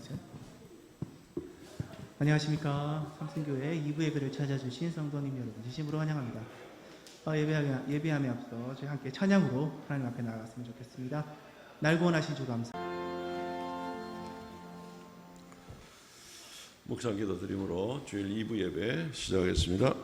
주세요. 안녕하십니까. 삼성교회 2부 예배를 찾아주신 성도님 여러분 진심으로 환영합니다. 예배함에 앞서 저희 함께 찬양으로 하나님 앞에 나아갔으면 좋겠습니다. 날 구원하신 주 감사. 묵상 기도 드림으로 주일 2부 예배 시작하겠습니다.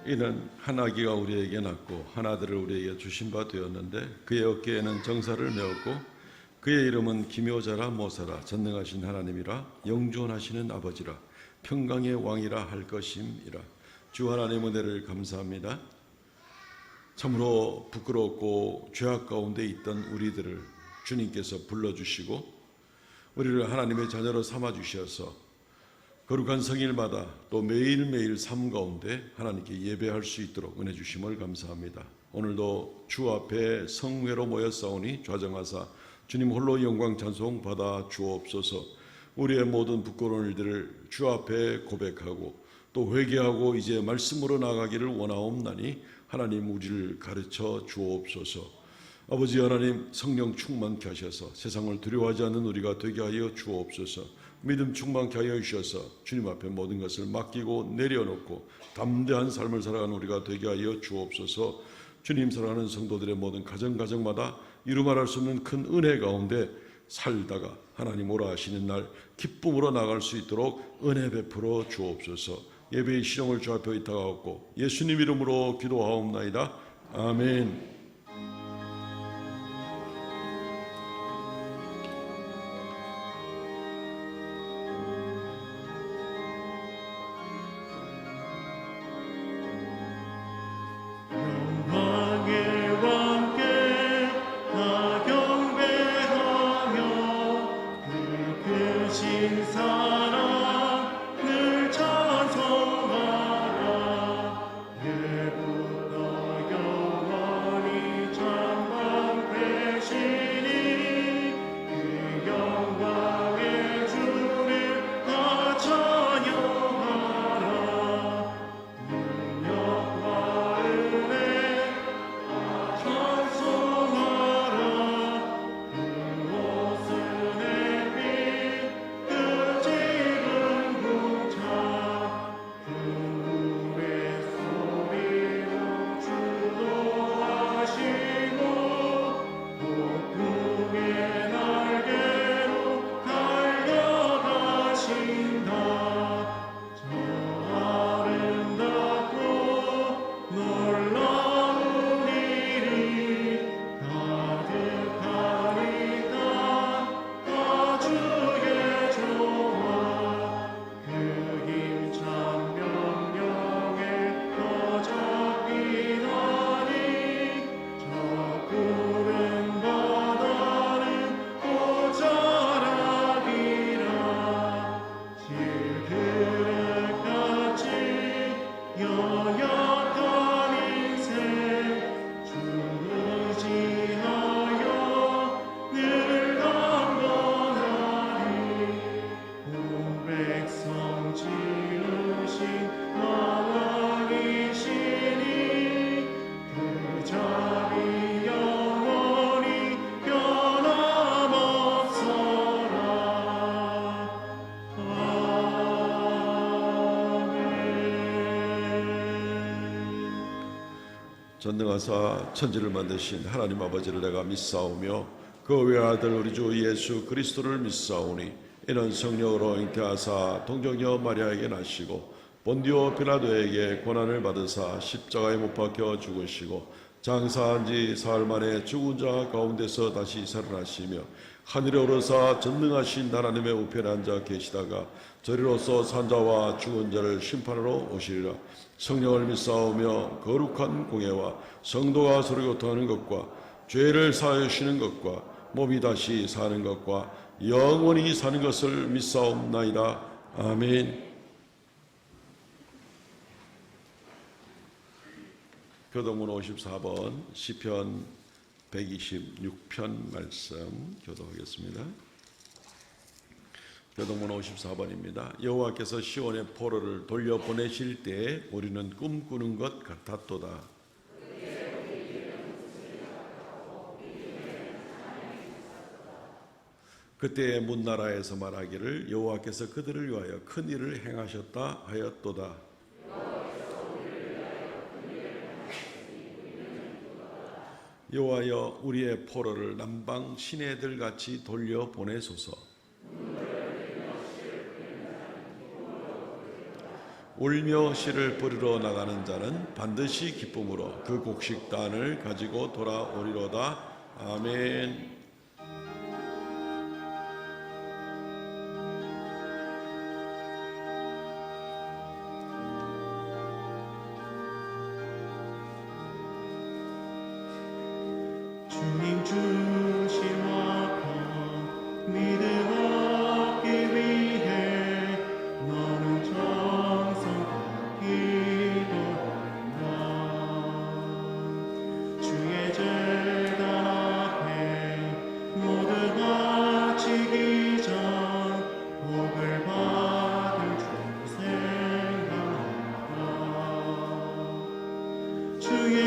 이는 한 아기가 우리에게 낳고 한 아들을 우리에게 주신 바 되었는데 그의 어깨에는 정사를 메었고 그의 이름은 기묘자라 모사라 전능하신 하나님이라 영존하시는 아버지라 평강의 왕이라 할 것임이라. 주 하나님 은혜를 감사합니다. 참으로 부끄럽고 죄악 가운데 있던 우리들을 주님께서 불러주시고 우리를 하나님의 자녀로 삼아주셔서 거룩한 성일마다 또 매일매일 삶 가운데 하나님께 예배할 수 있도록 은혜 주심을 감사합니다. 오늘도 주 앞에 성회로 모였사오니 좌정하사 주님 홀로 영광 찬송 받아 주옵소서. 우리의 모든 부끄러운 일들을 주 앞에 고백하고 또 회개하고 이제 말씀으로 나가기를 원하옵나니 하나님 우리를 가르쳐 주옵소서. 아버지 하나님 성령 충만케 하셔서 세상을 두려워하지 않는 우리가 되게 하여 주옵소서. 믿음 충만케 하여 주셔서 주님 앞에 모든 것을 맡기고 내려놓고 담대한 삶을 살아가는 우리가 되게 하여 주옵소서. 주님 사랑하는 성도들의 모든 가정마다 이루 말할 수 없는 큰 은혜 가운데 살다가 하나님 오라 하시는 날 기쁨으로 나갈 수 있도록 은혜 베풀어 주옵소서. 예배의 시정을 주 앞에 의탁하옵고 예수님 이름으로 기도하옵나이다. 아멘. 전능하사 천지를 만드신 하나님 아버지를 내가 믿사오며 그 외아들 우리 주 예수 그리스도를 믿사오니 이는 성령으로 잉태하사 동정녀 마리아에게 나시고 본디오 빌라도에게 고난을 받으사 십자가에 못 박혀 죽으시고 장사한 지 사흘 만에 죽은 자 가운데서 다시 살아나시며 하늘에 오르사 전능하신 하나님의 우편에 앉아 계시다가 저리로서 산자와 죽은 자를 심판하러 오시리라. 성령을 믿사오며 거룩한 공예와 성도가 서로 교통하는 것과 죄를 사하여 주시는 것과 몸이 다시 사는 것과 영원히 사는 것을 믿사옵나이다. 아멘. 교동문 54번 시편 126편 말씀 교도하겠습니다. 교동문 54번입니다. 여호와께서 시온의 포로를 돌려보내실 때 우리는 꿈꾸는 것 같았도다. 그때 문나라에서 말하기를 여호와께서 그들을 위하여 큰 일을 행하셨다 하였도다. 여호와여 우리의 포로를 남방 시내들 같이 돌려 보내소서. 울며 씨를 뿌리러 나가는 자는 반드시 기쁨으로 그 곡식단을 가지고 돌아오리로다. 아멘. 주님 주신 와편 믿음 얻기 위해 너는 정성과 기도한다. 주의 제단 앞에 모두가 지기 전 복을 받을 줄 생각하라. 주의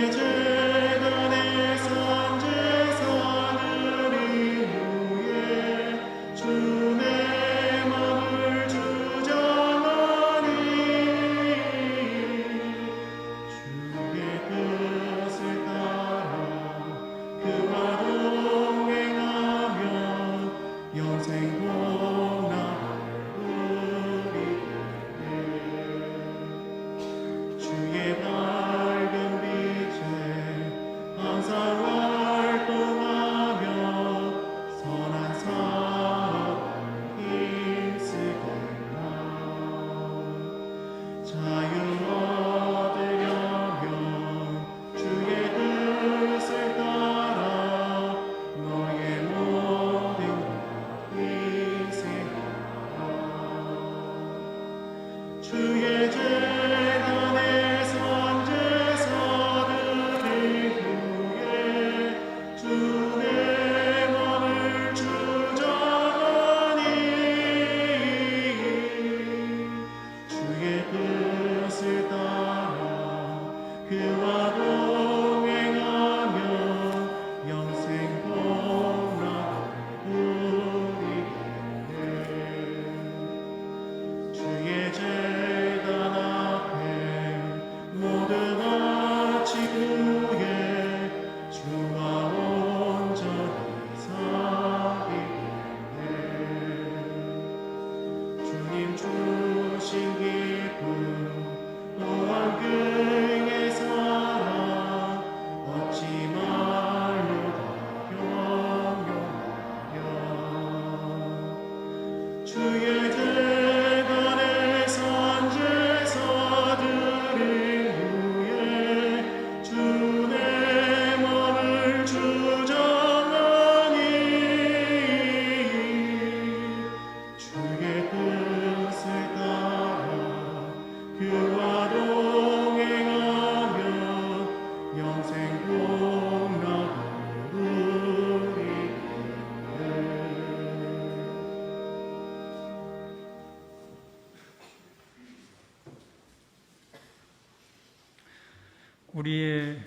우리의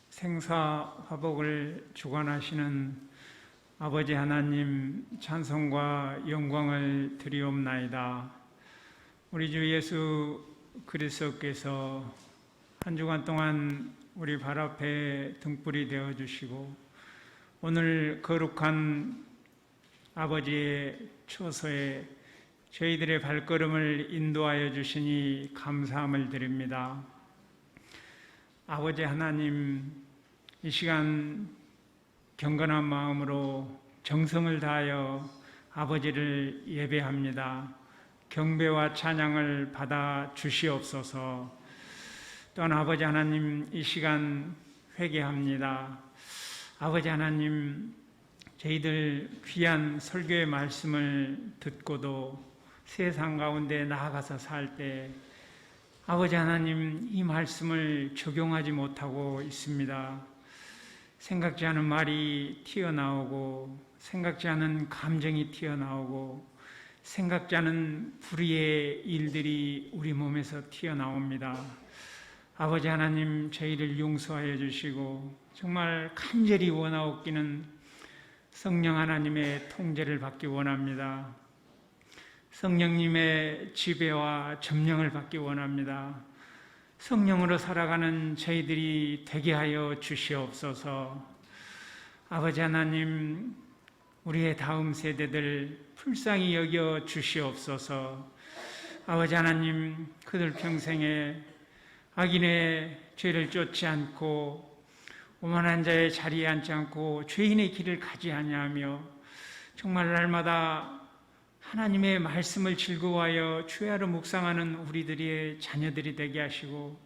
생사화복을 주관하시는 아버지 하나님 찬송과 영광을 드리옵나이다. 우리 주 예수 그리스도께서 한 주간 동안 우리 발 앞에 등불이 되어주시고 오늘 거룩한 아버지의 처소에 저희들의 발걸음을 인도하여 주시니 감사함을 드립니다. 아버지 하나님, 이 시간 경건한 마음으로 정성을 다하여 아버지를 예배합니다. 경배와 찬양을 받아 주시옵소서. 또한 아버지 하나님, 이 시간 회개합니다. 아버지 하나님, 저희들 귀한 설교의 말씀을 듣고도 세상 가운데 나아가서 살 때 아버지 하나님, 이 말씀을 적용하지 못하고 있습니다. 생각지 않은 말이 튀어나오고 생각지 않은 감정이 튀어나오고 생각지 않은 불의의 일들이 우리 몸에서 튀어나옵니다. 아버지 하나님, 저희를 용서하여 주시고 정말 간절히 원하옵기는 성령 하나님의 통제를 받기 원합니다. 성령님의 지배와 점령을 받기 원합니다. 성령으로 살아가는 저희들이 되게 하여 주시옵소서. 아버지 하나님, 우리의 다음 세대들 불쌍히 여겨 주시옵소서. 아버지 하나님, 그들 평생에 악인의 죄를 쫓지 않고 오만한 자의 자리에 앉지 않고 죄인의 길을 가지 아니하며 정말 날마다 하나님의 말씀을 즐거워하여 주야로 묵상하는 우리들의 자녀들이 되게 하시고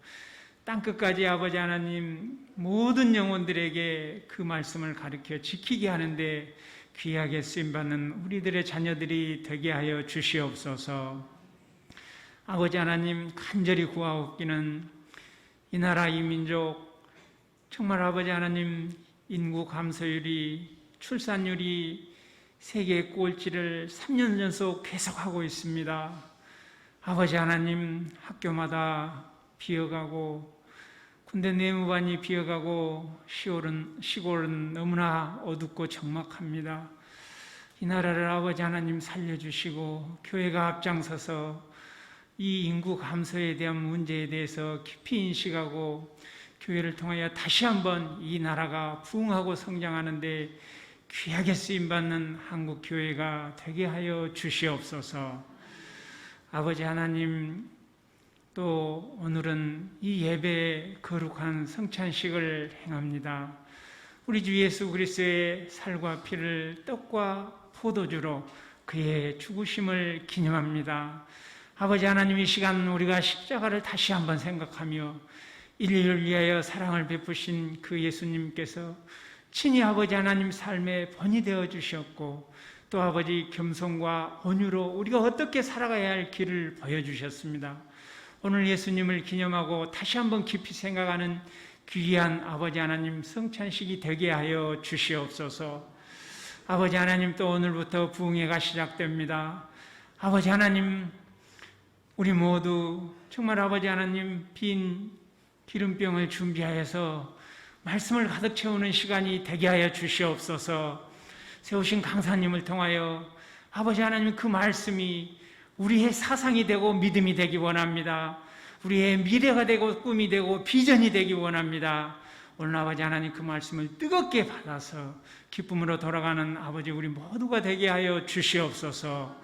땅끝까지 아버지 하나님 모든 영혼들에게 그 말씀을 가르쳐 지키게 하는데 귀하게 쓰임받는 우리들의 자녀들이 되게 하여 주시옵소서. 아버지 하나님, 간절히 구하옵기는 이 나라 이 민족 정말 아버지 하나님 인구 감소율이 출산율이 세계 꼴찌를 3년 연속 계속하고 있습니다. 아버지 하나님, 학교마다 비어가고 군대 내무반이 비어가고 시골은 너무나 어둡고 적막합니다. 이 나라를 아버지 하나님 살려주시고 교회가 앞장서서 이 인구 감소에 대한 문제에 대해서 깊이 인식하고 교회를 통하여 다시 한번 이 나라가 부흥하고 성장하는데 귀하게 쓰임받는 한국 교회가 되게 하여 주시옵소서. 아버지 하나님, 또 오늘은 이 예배의 거룩한 성찬식을 행합니다. 우리 주 예수 그리스도의 살과 피를 떡과 포도주로 그의 죽으심을 기념합니다. 아버지 하나님, 이 시간 우리가 십자가를 다시 한번 생각하며 인류를 위하여 사랑을 베푸신 그 예수님께서 친히 아버지 하나님 삶의 본이 되어 주셨고 또 아버지 겸손과 온유로 우리가 어떻게 살아가야 할 길을 보여주셨습니다. 오늘 예수님을 기념하고 다시 한번 깊이 생각하는 귀한 아버지 하나님 성찬식이 되게 하여 주시옵소서. 아버지 하나님, 또 오늘부터 부흥회가 시작됩니다. 아버지 하나님, 우리 모두 정말 아버지 하나님 빈 기름병을 준비하여서 말씀을 가득 채우는 시간이 되게 하여 주시옵소서. 세우신 강사님을 통하여 아버지 하나님 그 말씀이 우리의 사상이 되고 믿음이 되기 원합니다. 우리의 미래가 되고 꿈이 되고 비전이 되기 원합니다. 오늘 아버지 하나님 그 말씀을 뜨겁게 받아서 기쁨으로 돌아가는 아버지 우리 모두가 되게 하여 주시옵소서.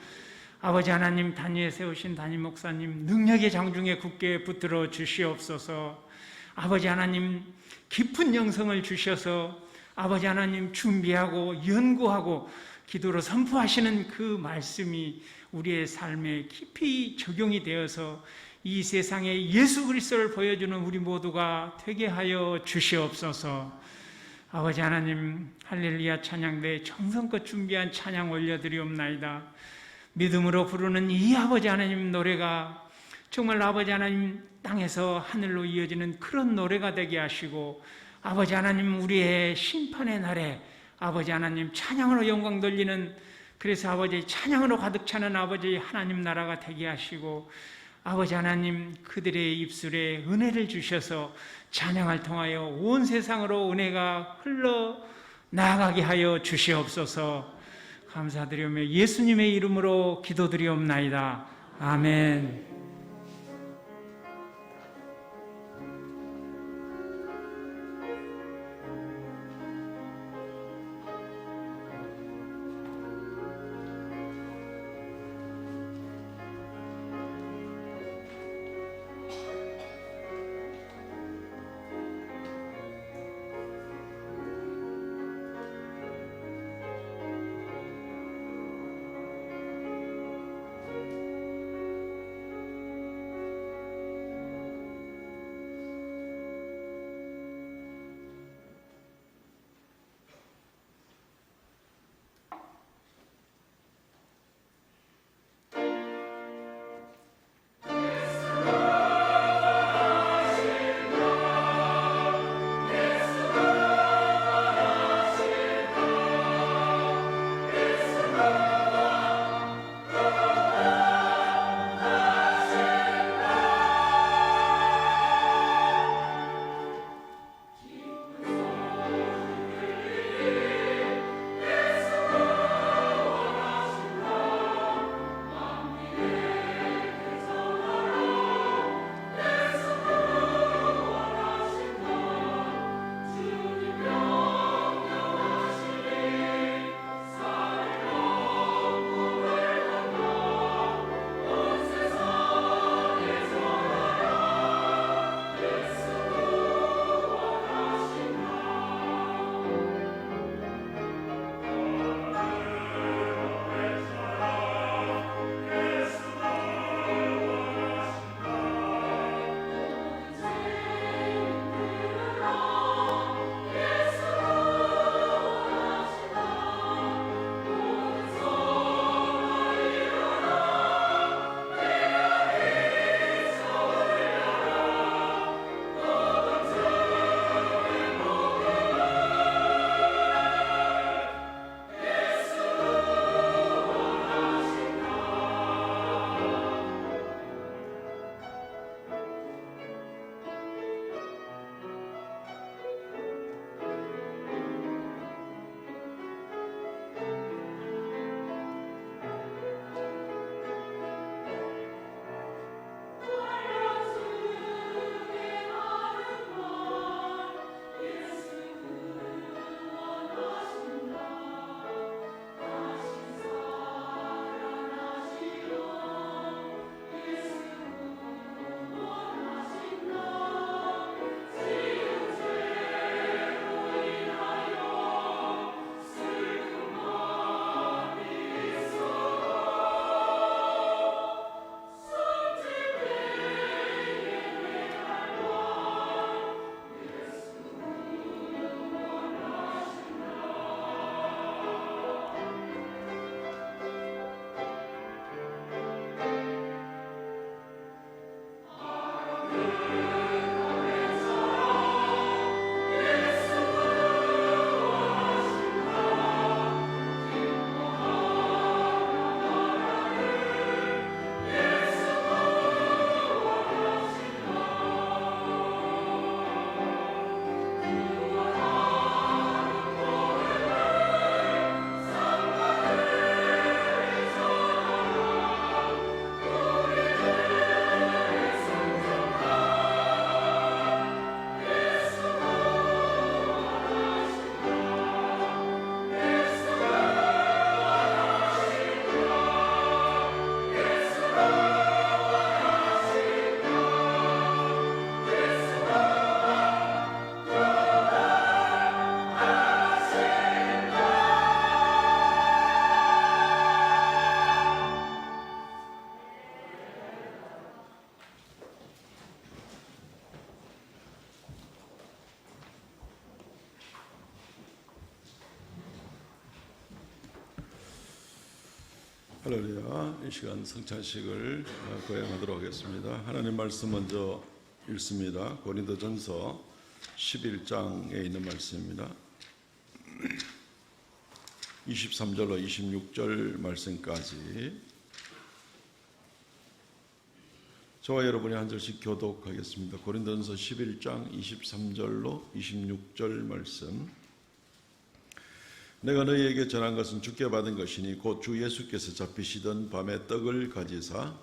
아버지 하나님, 단위에 세우신 담임 목사님 능력의 장중에 굳게 붙들어 주시옵소서. 아버지 하나님, 깊은 영성을 주셔서 아버지 하나님 준비하고 연구하고 기도로 선포하시는 그 말씀이 우리의 삶에 깊이 적용이 되어서 이 세상에 예수 그리스도를 보여주는 우리 모두가 되게 하여 주시옵소서. 아버지 하나님, 할렐루야 찬양대 정성껏 준비한 찬양 올려드리옵나이다. 믿음으로 부르는 이 아버지 하나님 노래가 정말 아버지 하나님 땅에서 하늘로 이어지는 그런 노래가 되게 하시고 아버지 하나님 우리의 심판의 날에 아버지 하나님 찬양으로 영광 돌리는, 그래서 아버지 찬양으로 가득 차는 아버지 하나님 나라가 되게 하시고 아버지 하나님 그들의 입술에 은혜를 주셔서 찬양을 통하여 온 세상으로 은혜가 흘러 나아가게 하여 주시옵소서. 감사드리며 예수님의 이름으로 기도드리옵나이다. 아멘. 할렐루야. 이 시간 성찬식을 거행하도록 하겠습니다. 하나님 말씀 먼저 읽습니다. 고린도전서 11장에 있는 말씀입니다. 23절로 26절 말씀까지 저와 여러분이 한 절씩 교독하겠습니다. 고린도전서 11장 23절로 26절 말씀. 내가 너희에게 전한 것은 주께 받은 것이니 곧 주 예수께서 잡히시던 밤에 떡을 가지사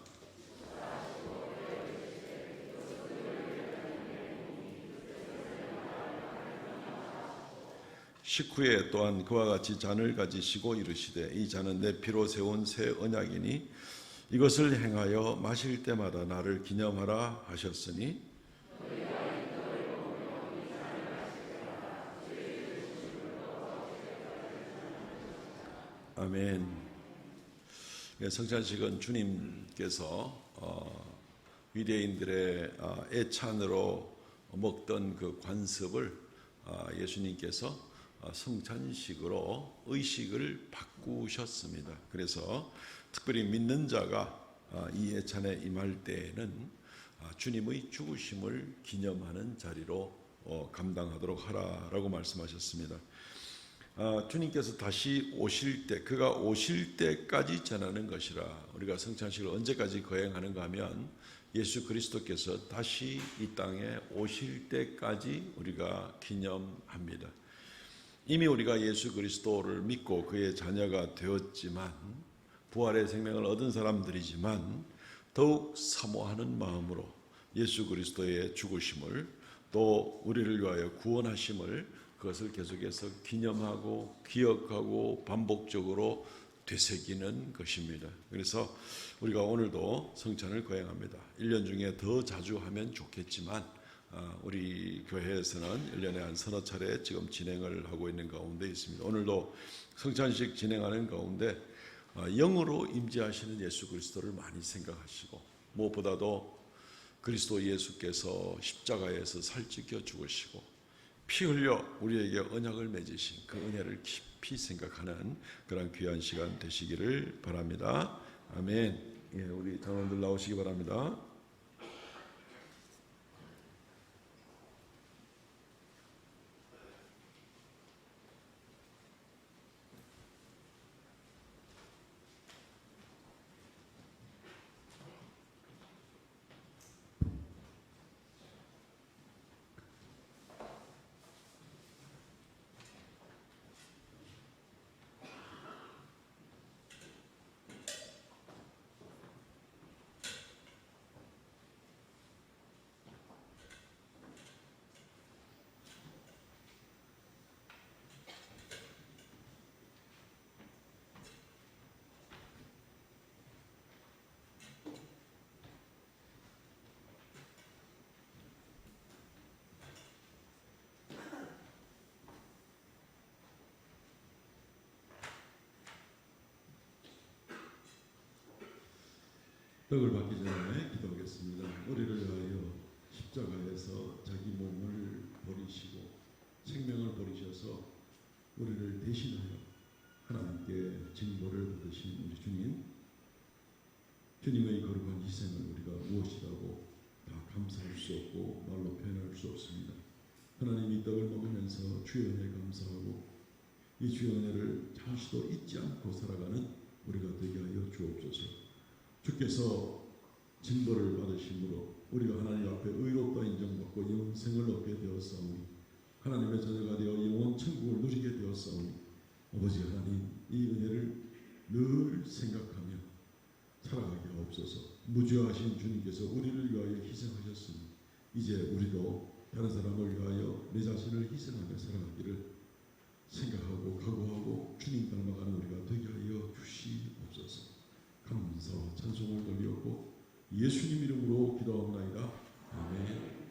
식후에 또한 그와 같이 잔을 가지시고 이르시되 이 잔은 내 피로 세운 새 언약이니 이것을 행하여 마실 때마다 나를 기념하라 하셨으니 아멘. 성찬식은 주님께서 유대인들의 애찬으로 먹던 그 관습을 예수님께서 성찬식으로 의식을 바꾸셨습니다. 그래서 특별히 믿는 자가 이 애찬에 임할 때에는 주님의 죽으심을 기념하는 자리로 감당하도록 하라라고 말씀하셨습니다. 주님께서 다시 오실 때, 그가 오실 때까지 전하는 것이라. 우리가 성찬식을 언제까지 거행하는가 하면 예수 그리스도께서 다시 이 땅에 오실 때까지 우리가 기념합니다. 이미 우리가 예수 그리스도를 믿고 그의 자녀가 되었지만, 부활의 생명을 얻은 사람들이지만 더욱 사모하는 마음으로 예수 그리스도의 죽으심을, 또 우리를 위하여 구원하심을, 그것을 계속해서 기념하고 기억하고 반복적으로 되새기는 것입니다. 그래서 우리가 오늘도 성찬을 거행합니다. 1년 중에 더 자주 하면 좋겠지만 우리 교회에서는 1년에 한 서너 차례 지금 진행을 하고 있는 가운데 있습니다. 오늘도 성찬식 진행하는 가운데 영으로 임재하시는 예수 그리스도를 많이 생각하시고, 무엇보다도 그리스도 예수께서 십자가에서 살찌겨 죽으시고 피 흘려 우리에게 언약을 맺으신 그 은혜를 깊이 생각하는 그런 귀한 시간 되시기를 바랍니다. 아멘. 예, 우리 장로님들 나오시기 바랍니다. 떡을 받기 전에 기도하겠습니다. 우리를 위하여 십자가에서 자기 몸을 버리시고 생명을 버리셔서 우리를 대신하여 하나님께 징벌을 받으신 우리 주님, 주님의 거룩한 희생을 우리가 무엇이라고 다 감사할 수 없고 말로 표현할 수 없습니다. 하나님, 이 떡을 먹으면서 주의 은혜에 감사하고 이 주의 은혜를 잠시도 잊지 않고 살아가는 우리가 되게 하여 주옵소서. 주께서 징벌을 받으심으로 우리가 하나님 앞에 의롭다 인정받고 영생을 얻게 되었사오니, 하나님의 자녀가 되어 영원 천국을 누리게 되었사오니, 아버지 하나님, 이 은혜를 늘 생각하며 살아가게 하옵소서. 무죄하신 주님께서 우리를 위하여 희생하셨으니 이제 우리도 다른 사람을 위하여 내 자신을 희생하며 살아가기를 생각하고 각오하고 주님 닮아가는 우리가 되게 하여 주시옵소서. 감사와 찬송을 돌리었고 예수님 이름으로 기도하옵나이다. 아멘.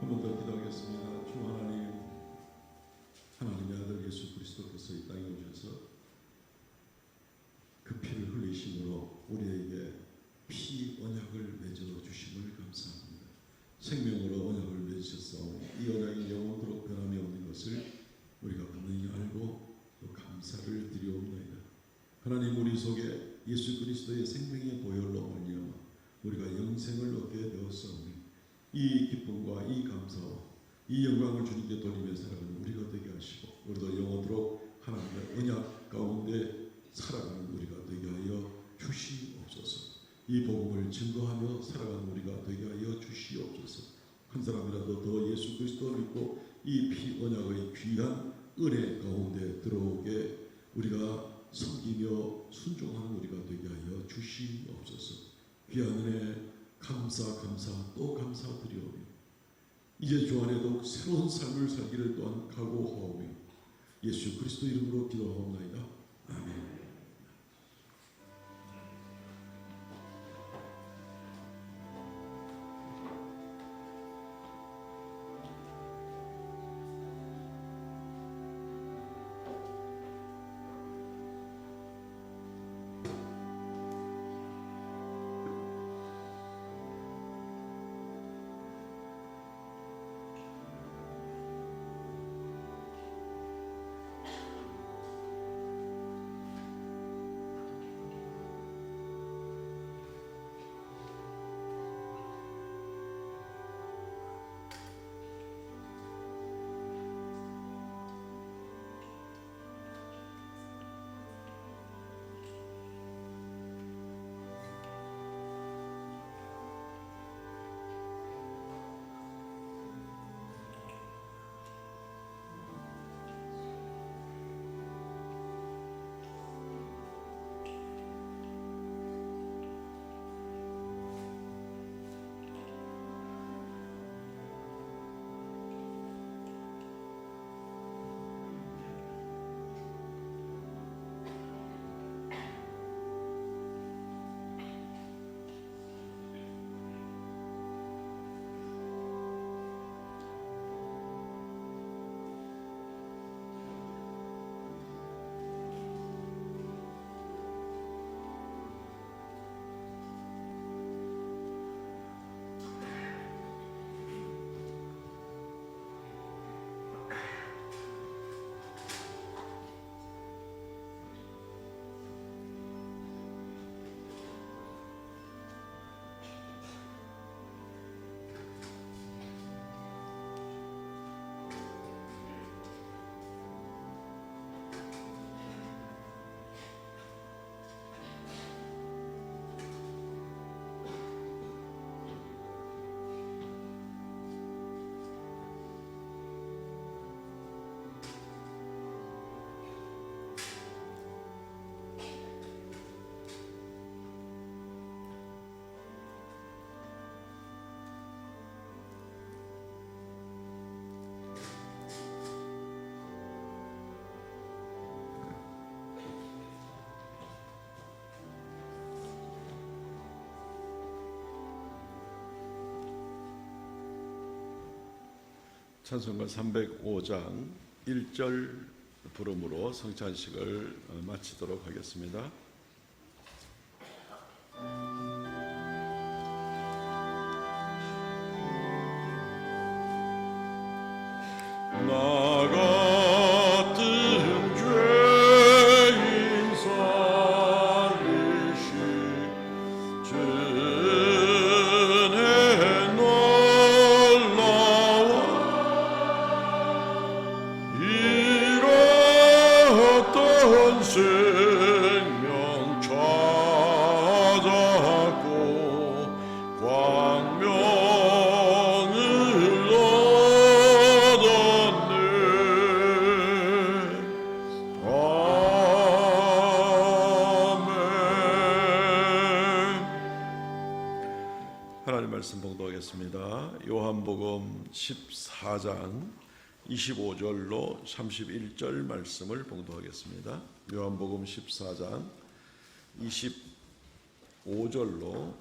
번 더 기도하겠습니다. 주 하나님, 하나님의 아들 예수 그리스도께서 이 땅에 오셔서 그 피를 흘리심으로 우리에게 피 언약을 맺어 주심을 감사합니다. 생명으로 언약을 맺으셨사오니 이 언약이 영원토록 변함이 없는 것을 우리가 분명히 알고 또 감사를 드리옵나이다. 하나님, 우리 속에 예수 그리스도의 생명의 보혈로 말미암아 우리가 영생을 얻게 되었사오니 이 기쁨과 이 감사와 이 영광을 주님께 돌리며 살아가는 우리가 되게 하시고 우리도 영원토록 하나님의 언약 가운데 살아가는 우리가 되게 하여 주시옵소서. 이 복음을 증거하며 살아가는 우리가 되게 하여 주시옵소서. 한 사람이라도 더 예수 그리스도를 믿고 이 피 언약의 귀한 은혜 가운데 들어오게 우리가 섬기며 순종하는 우리가 되게 하여 주시옵소서. 귀한 은혜 감사 또 감사드리오며 이제 주 안에도 새로운 삶을 살기를 또한 각오하오며 예수 그리스도 이름으로 기도하옵나이다. 아멘. 찬송가 305장 1절 부름으로 성찬식을 마치도록 하겠습니다. 나 같은 죄인 살리시 주의 놀라워 잃었던 생명 찾았고 광명을 얻었네. 아멘. 하나님 말씀 봉독하겠습니다. 요한복음 14장 25절로 31절 말씀을 봉독하겠습니다. 요한복음 14장 25절로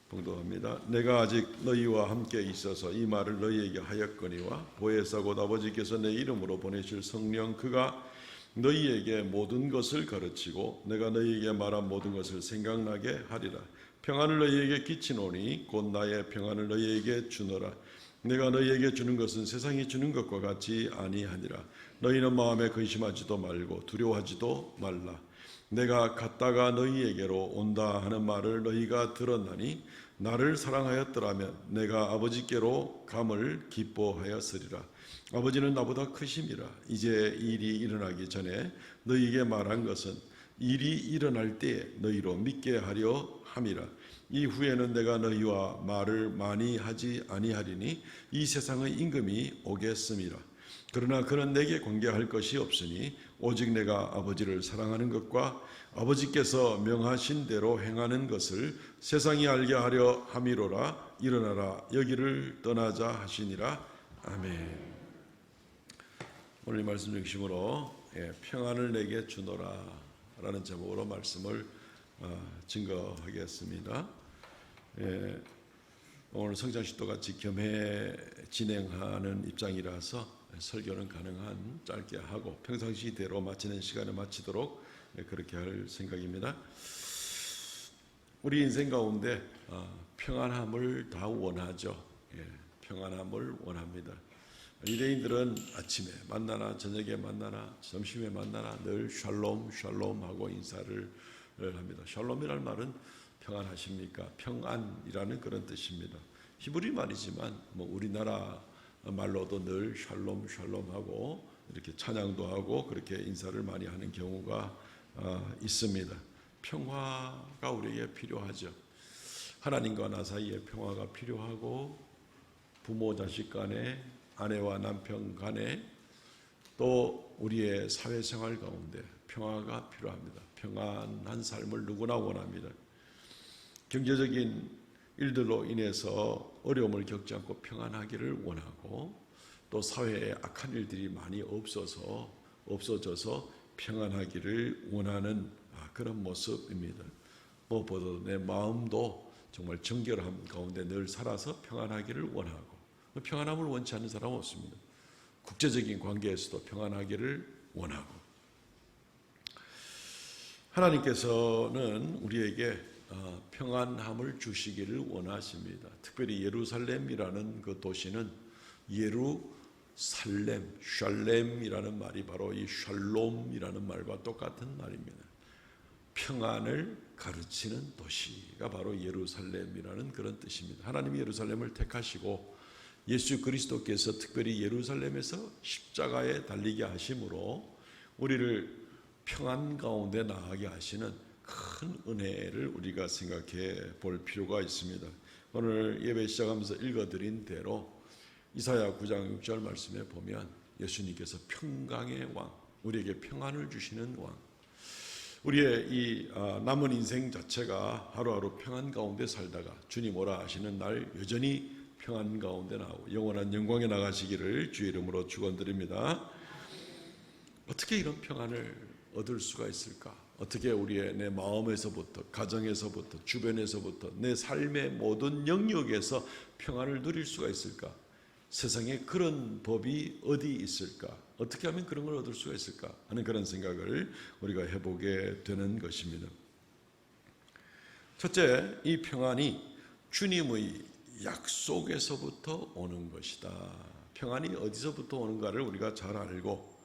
봉독합니다. 내가 아직 너희와 함께 있어서 이 말을 너희에게 하였거니와 보혜사 곧 아버지께서 내 이름으로 보내실 성령 그가 너희에게 모든 것을 가르치고 내가 너희에게 말한 모든 것을 생각나게 하리라. 평안을 너희에게 끼치노니 곧 나의 평안을 너희에게 주노라. 내가 너희에게 주는 것은 세상이 주는 것과 같이 아니하니라. 너희는 마음에 근심하지도 말고 두려워하지도 말라. 내가 갔다가 너희에게로 온다 하는 말을 너희가 들었나니 나를 사랑하였더라면 내가 아버지께로 감을 기뻐하였으리라. 아버지는 나보다 크심이라. 이제 일이 일어나기 전에 너희에게 말한 것은 일이 일어날 때에 너희로 믿게 하려 함이라. 이후에는 내가 너희와 말을 많이 하지 아니하리니 이 세상의 임금이 오겠음이라. 그러나 그는 내게 관계할 것이 없으니 오직 내가 아버지를 사랑하는 것과 아버지께서 명하신 대로 행하는 것을 세상이 알게 하려 함이로라. 일어나라 여기를 떠나자 하시니라. 아멘. 오늘 이 말씀 중심으로 평안을 내게 주노라 라는 제목으로 말씀을 증거하겠습니다. 오늘 성장식도 같이 겸해 진행하는 입장이라서 설교는 가능한 짧게 하고 평상시대로 마치는 시간에 마치도록 그렇게 할 생각입니다. 우리 인생 가운데 평안함을 다 원하죠. 평안함을 원합니다. 유대인들은 아침에 만나나 저녁에 만나나 점심에 만나나 늘 샬롬 샬롬 하고 인사를 합니다. 샬롬이라는 말은 평안하십니까? 평안이라는 그런 뜻입니다. 히브리 말이지만 우리나라 말로도 늘 샬롬 샬롬 하고 이렇게 찬양도 하고 그렇게 인사를 많이 하는 경우가 있습니다. 평화가 우리에게 필요하죠. 하나님과 나 사이에 평화가 필요하고 부모 자식 간에 아내와 남편 간에 또 우리의 사회생활 가운데 평화가 필요합니다. 평안한 삶을 누구나 원합니다. 경제적인 일들로 인해서 어려움을 겪지 않고 평안하기를 원하고 또 사회에 악한 일들이 많이 없어져서 평안하기를 원하는 그런 모습입니다. 무엇보다도 내 마음도 정말 정결함 가운데 늘 살아서 평안하기를 원하고 평안함을 원치 않는 사람은 없습니다. 국제적인 관계에서도 평안하기를 원하고 하나님께서는 우리에게 평안함을 주시기를 원하십니다. 특별히 예루살렘이라는 그 도시는 예루살렘, 샬렘이라는 말이 바로 이 샬롬이라는 말과 똑같은 말입니다. 평안을 가르치는 도시가 바로 예루살렘이라는 그런 뜻입니다. 하나님이 예루살렘을 택하시고 예수 그리스도께서 특별히 예루살렘에서 십자가에 달리게 하심으로 우리를 평안 가운데 나가게 하시는 큰 은혜를 우리가 생각해 볼 필요가 있습니다. 오늘 예배 시작하면서 읽어드린 대로 이사야 9장 6절 말씀에 보면 예수님께서 평강의 왕, 우리에게 평안을 주시는 왕, 우리의 이 남은 인생 자체가 하루하루 평안 가운데 살다가 주님 오라 하시는 날 여전히 평안 가운데 나오고 영원한 영광에 나가시기를 주의 이름으로 축원드립니다. 어떻게 이런 평안을 얻을 수가 있을까? 어떻게 우리의 내 마음에서부터 가정에서부터 주변에서부터 내 삶의 모든 영역에서 평안을 누릴 수가 있을까? 세상에 그런 법이 어디 있을까? 어떻게 하면 그런 걸 얻을 수가 있을까? 하는 그런 생각을 우리가 해보게 되는 것입니다. 첫째, 이 평안이 주님의 약속에서부터 오는 것이다. 평안이 어디서부터 오는가를 우리가 잘 알고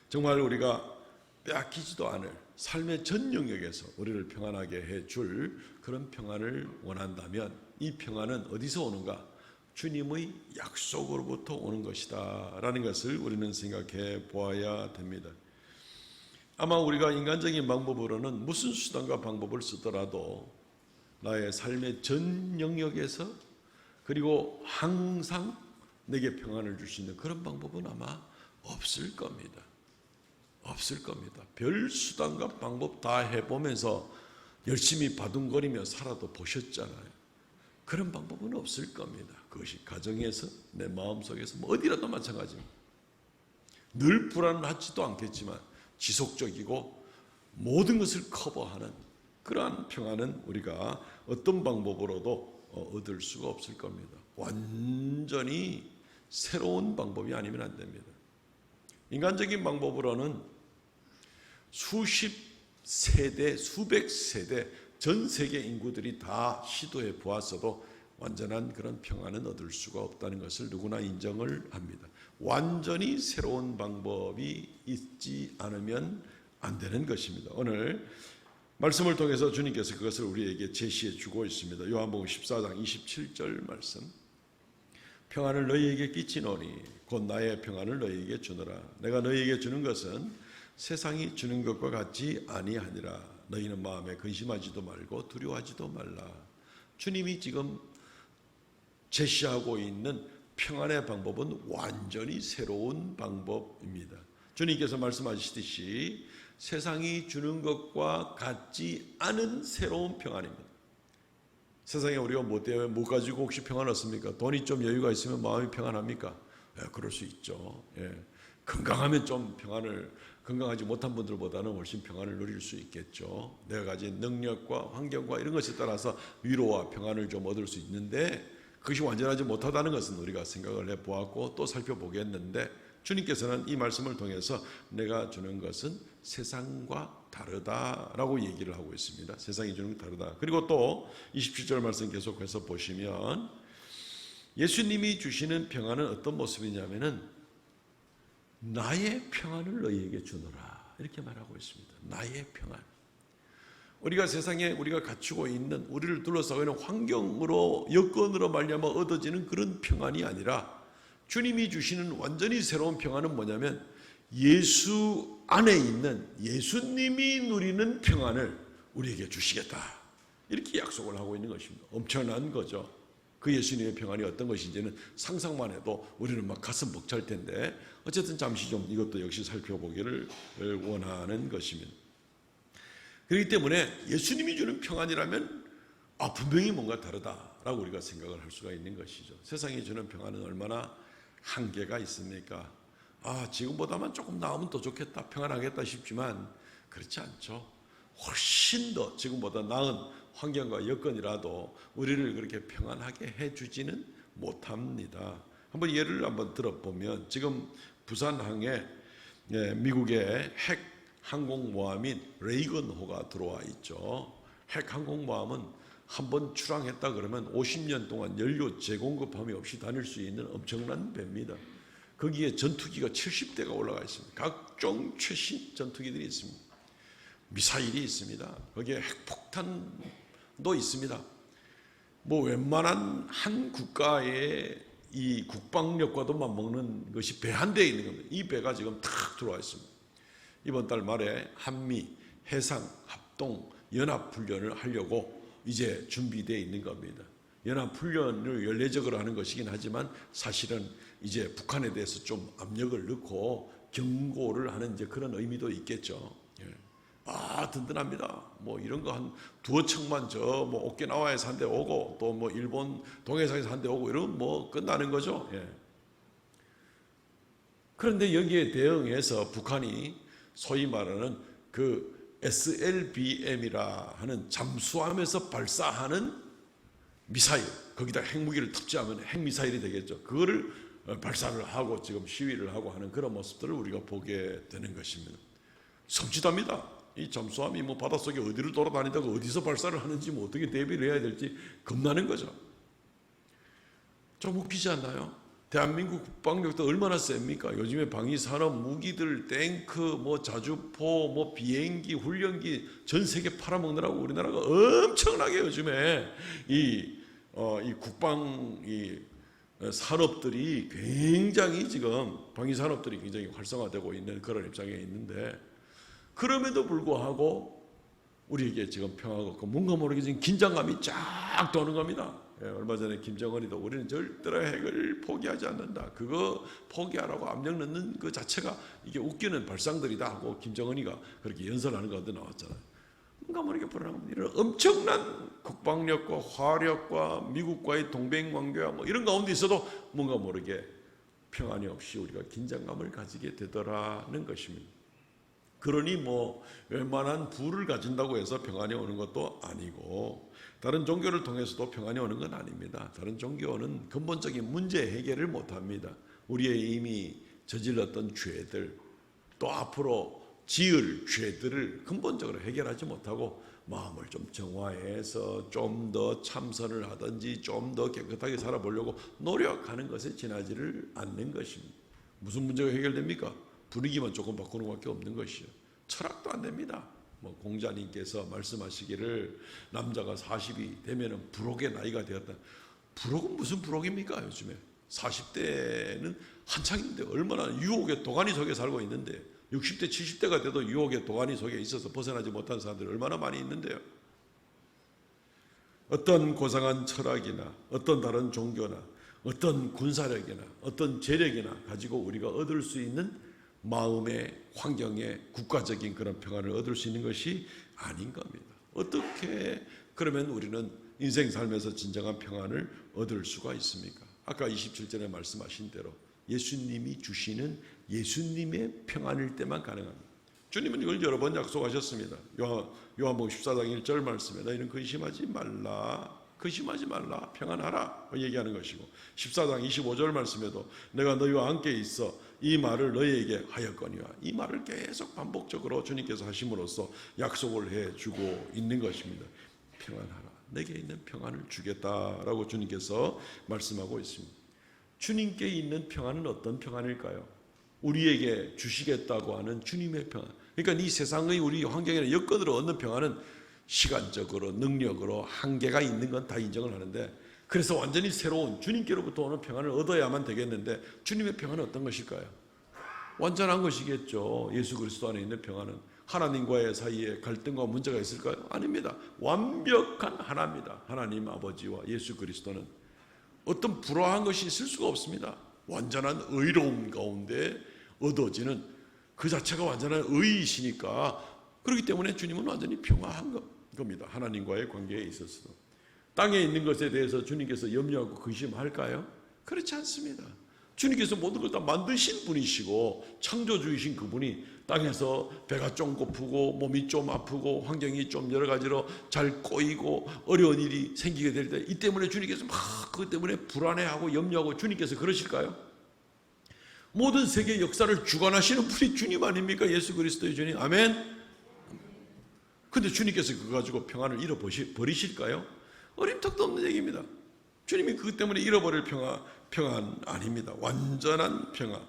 정말 우리가 빼앗기지도 않을 삶의 전 영역에서 우리를 평안하게 해줄 그런 평안을 원한다면 이 평안은 어디서 오는가? 주님의 약속으로부터 오는 것이다 라는 것을 우리는 생각해 보아야 됩니다. 아마 우리가 인간적인 방법으로는 무슨 수단과 방법을 쓰더라도 나의 삶의 전 영역에서 그리고 항상 내게 평안을 줄 수 있는 그런 방법은 아마 없을 겁니다. 없을 겁니다. 별 수단과 방법 다 해보면서 열심히 바둥거리며 살아도 보셨잖아요. 그런 방법은 없을 겁니다. 그것이 가정에서 내 마음속에서 어디라도 마찬가지입니다. 늘 불안하지도 않겠지만 지속적이고 모든 것을 커버하는 그러한 평안은 우리가 어떤 방법으로도 얻을 수가 없을 겁니다. 완전히 새로운 방법이 아니면 안 됩니다. 인간적인 방법으로는 수십 세대, 수백 세대 전 세계 인구들이 다 시도해 보았어도 완전한 그런 평안은 얻을 수가 없다는 것을 누구나 인정을 합니다. 완전히 새로운 방법이 있지 않으면 안 되는 것입니다. 오늘 말씀을 통해서 주님께서 그것을 우리에게 제시해 주고 있습니다. 요한복음 14장 27절 말씀. 평안을 너희에게 끼치노니 곧 나의 평안을 너희에게 주노라. 내가 너희에게 주는 것은 세상이 주는 것과 같지 아니하니라. 너희는 마음에 근심하지도 말고 두려워하지도 말라. 주님이 지금 제시하고 있는 평안의 방법은 완전히 새로운 방법입니다. 주님께서 말씀하시듯이 세상이 주는 것과 같지 않은 새로운 평안입니다. 세상에 우리가 뭐 때문에 못 가지고 혹시 평안 얻습니까? 돈이 좀 여유가 있으면 마음이 평안합니까? 그럴 수 있죠. 건강하면 좀 평안을, 건강하지 못한 분들보다는 훨씬 평안을 누릴 수 있겠죠. 내가 가진 능력과 환경과 이런 것에 따라서 위로와 평안을 좀 얻을 수 있는데 그것이 완전하지 못하다는 것은 우리가 생각을 해보았고 또 살펴보겠는데 주님께서는 이 말씀을 통해서 내가 주는 것은 세상과 다르다라고 얘기를 하고 있습니다. 세상이 주는 게 다르다. 그리고 또 27절 말씀 계속해서 보시면 예수님이 주시는 평안은 어떤 모습이냐면은 나의 평안을 너희에게 주노라 이렇게 말하고 있습니다. 나의 평안. 우리가 세상에 우리가 갖추고 있는 우리를 둘러싸고 있는 환경으로 여건으로 말미암아 얻어지는 그런 평안이 아니라 주님이 주시는 완전히 새로운 평안은 뭐냐면 예수 안에 있는 예수님이 누리는 평안을 우리에게 주시겠다 이렇게 약속을 하고 있는 것입니다. 엄청난 거죠. 그 예수님의 평안이 어떤 것인지는 상상만 해도 우리는 막 가슴 벅찰 텐데 어쨌든 잠시 좀 이것도 역시 살펴보기를 원하는 것입니다. 그렇기 때문에 예수님이 주는 평안이라면 분명히 뭔가 다르다라고 우리가 생각을 할 수가 있는 것이죠. 세상이 주는 평안은 얼마나 한계가 있습니까? 지금보다만 조금 나으면 더 좋겠다, 평안하겠다 싶지만 그렇지 않죠. 훨씬 더 지금보다 나은 환경과 여건이라도 우리를 그렇게 평안하게 해주지는 못합니다. 한번 예를 한번 들어보면 지금 부산항에 미국의 핵 항공모함인 레이건호가 들어와 있죠. 핵 항공모함은 한번 출항했다 그러면 50년 동안 연료 재공급함이 없이 다닐 수 있는 엄청난 배입니다. 거기에 전투기가 70대가 올라가 있습니다. 각종 최신 전투기들이 있습니다. 미사일이 있습니다. 거기에 핵폭탄도 있습니다. 뭐 웬만한 한 국가의 이 국방력과도 맞먹는 것이 배 한 대에 있는 겁니다. 이 배가 지금 탁 들어와 있습니다. 이번 달 말에 한미 해상 합동 연합훈련을 하려고 이제 준비되어 있는 겁니다. 연합훈련을 연례적으로 하는 것이긴 하지만 사실은 이제 북한에 대해서 좀 압력을 넣고 경고를 하는 이제 그런 의미도 있겠죠. 든든합니다. 뭐 이런 거 한 두어 척만 뭐 오키나와에서 한 대 오고 또 뭐 일본 동해상에서 한 대 오고 이러면 뭐 끝나는 거죠. 그런데 여기에 대응해서 북한이 소위 말하는 그 SLBM이라 하는 잠수함에서 발사하는 미사일, 거기다 핵무기를 탑재하면 핵미사일이 되겠죠. 그거를 발사를 하고 지금 시위를 하고 하는 그런 모습들을 우리가 보게 되는 것입니다. 섬찟합니다. 이 잠수함이 뭐 바닷속에 어디를 돌아다니다가 어디서 발사를 하는지 뭐 어떻게 대비를 해야 될지 겁나는 거죠. 좀 웃기지 않나요? 대한민국 국방력도 얼마나 셉니까? 요즘에 방위산업 무기들, 탱크, 뭐 자주포, 뭐 비행기, 훈련기 전 세계 팔아먹느라고 우리나라가 엄청나게 요즘에 이 국방 산업들이 굉장히 지금 방위산업들이 굉장히 활성화되고 있는 그런 입장에 있는데 그럼에도 불구하고 우리에게 지금 평화가 없고 뭔가 모르게 지금 긴장감이 쫙 도는 겁니다. 얼마 전에 김정은이도 우리는 절대로 핵을 포기하지 않는다. 그거 포기하라고 압력 넣는 그 자체가 이게 웃기는 발상들이다 하고 김정은이가 그렇게 연설하는 거 어디 나왔잖아요. 뭔가 모르게 불안한 이런 엄청난 국방력과 화력과 미국과의 동맹관계와 뭐 이런 가운데 있어도 뭔가 모르게 평안이 없이 우리가 긴장감을 가지게 되더라는 것입니다. 그러니 뭐 웬만한 부를 가진다고 해서 평안이 오는 것도 아니고, 다른 종교를 통해서도 평안이 오는 건 아닙니다. 다른 종교는 근본적인 문제 해결을 못합니다. 우리의 이미 저질렀던 죄들, 또 앞으로 지을 죄들을 근본적으로 해결하지 못하고 마음을 좀 정화해서 좀 더 참선을 하든지 좀 더 깨끗하게 살아보려고 노력하는 것에 지나지를 않는 것입니다. 무슨 문제가 해결됩니까? 분위기만 조금 바꾸는 것밖에 없는 것이요. 철학도 안 됩니다. 뭐 공자님께서 말씀하시기를 남자가 40이 되면은 불혹의 나이가 되었다. 불혹은 무슨 불혹입니까? 요즘에 40대는 한창인데 얼마나 유혹의 도가니 속에 살고 있는데, 60대 70대가 돼도 유혹의 도가니 속에 있어서 벗어나지 못한 사람들이 얼마나 많이 있는데요. 어떤 고상한 철학이나 어떤 다른 종교나 어떤 군사력이나 어떤 재력이나 가지고 우리가 얻을 수 있는 마음의 환경의 국가적인 그런 평안을 얻을 수 있는 것이 아닌 겁니다. 어떻게 그러면 우리는 인생 삶에서 진정한 평안을 얻을 수가 있습니까? 아까 27절에 말씀하신 대로 예수님이 주시는 예수님의 평안일 때만 가능합니다. 주님은 이걸 여러 번 약속하셨습니다. 요한복음 14장 1절 말씀에 너희는 근심하지 말라, 근심하지 말라, 평안하라 얘기하는 것이고, 14장 25절 말씀에도 내가 너희와 함께 있어 이 말을 너희에게 하였거니와, 이 말을 계속 반복적으로 주님께서 하심으로써 약속을 해주고 있는 것입니다. 평안하라, 내게 있는 평안을 주겠다라고 주님께서 말씀하고 있습니다. 주님께 있는 평안은 어떤 평안일까요? 우리에게 주시겠다고 하는 주님의 평안. 그러니까 이 세상의 우리 환경이나 여건으로 얻는 평안은 시간적으로, 능력으로 한계가 있는 건 다 인정을 하는데, 그래서 완전히 새로운 주님께로부터 오는 평안을 얻어야만 되겠는데, 주님의 평안은 어떤 것일까요? 완전한 것이겠죠. 예수 그리스도 안에 있는 평안은. 하나님과의 사이에 갈등과 문제가 있을까요? 아닙니다. 완벽한 하나입니다. 하나님 아버지와 예수 그리스도는 어떤 불화한 것이 있을 수가 없습니다. 완전한 의로움 가운데 얻어지는 그 자체가 완전한 의이시니까, 그렇기 때문에 주님은 완전히 평화한 겁니다. 하나님과의 관계에 있어서도. 땅에 있는 것에 대해서 주님께서 염려하고 근심할까요? 그렇지 않습니다. 주님께서 모든 걸 다 만드신 분이시고 창조주이신 그분이 땅에서 배가 좀 고프고 몸이 좀 아프고 환경이 좀 여러 가지로 잘 꼬이고 어려운 일이 생기게 될 때, 이 때문에 주님께서 막 그것 때문에 불안해하고 염려하고 주님께서 그러실까요? 모든 세계 역사를 주관하시는 분이 주님 아닙니까? 예수 그리스도의 주님. 아멘. 근데 주님께서 그거 가지고 평안을 잃어버리실까요? 어림턱도 없는 얘기입니다. 주님이 그것 때문에 잃어버릴 평안 아닙니다. 완전한 평안.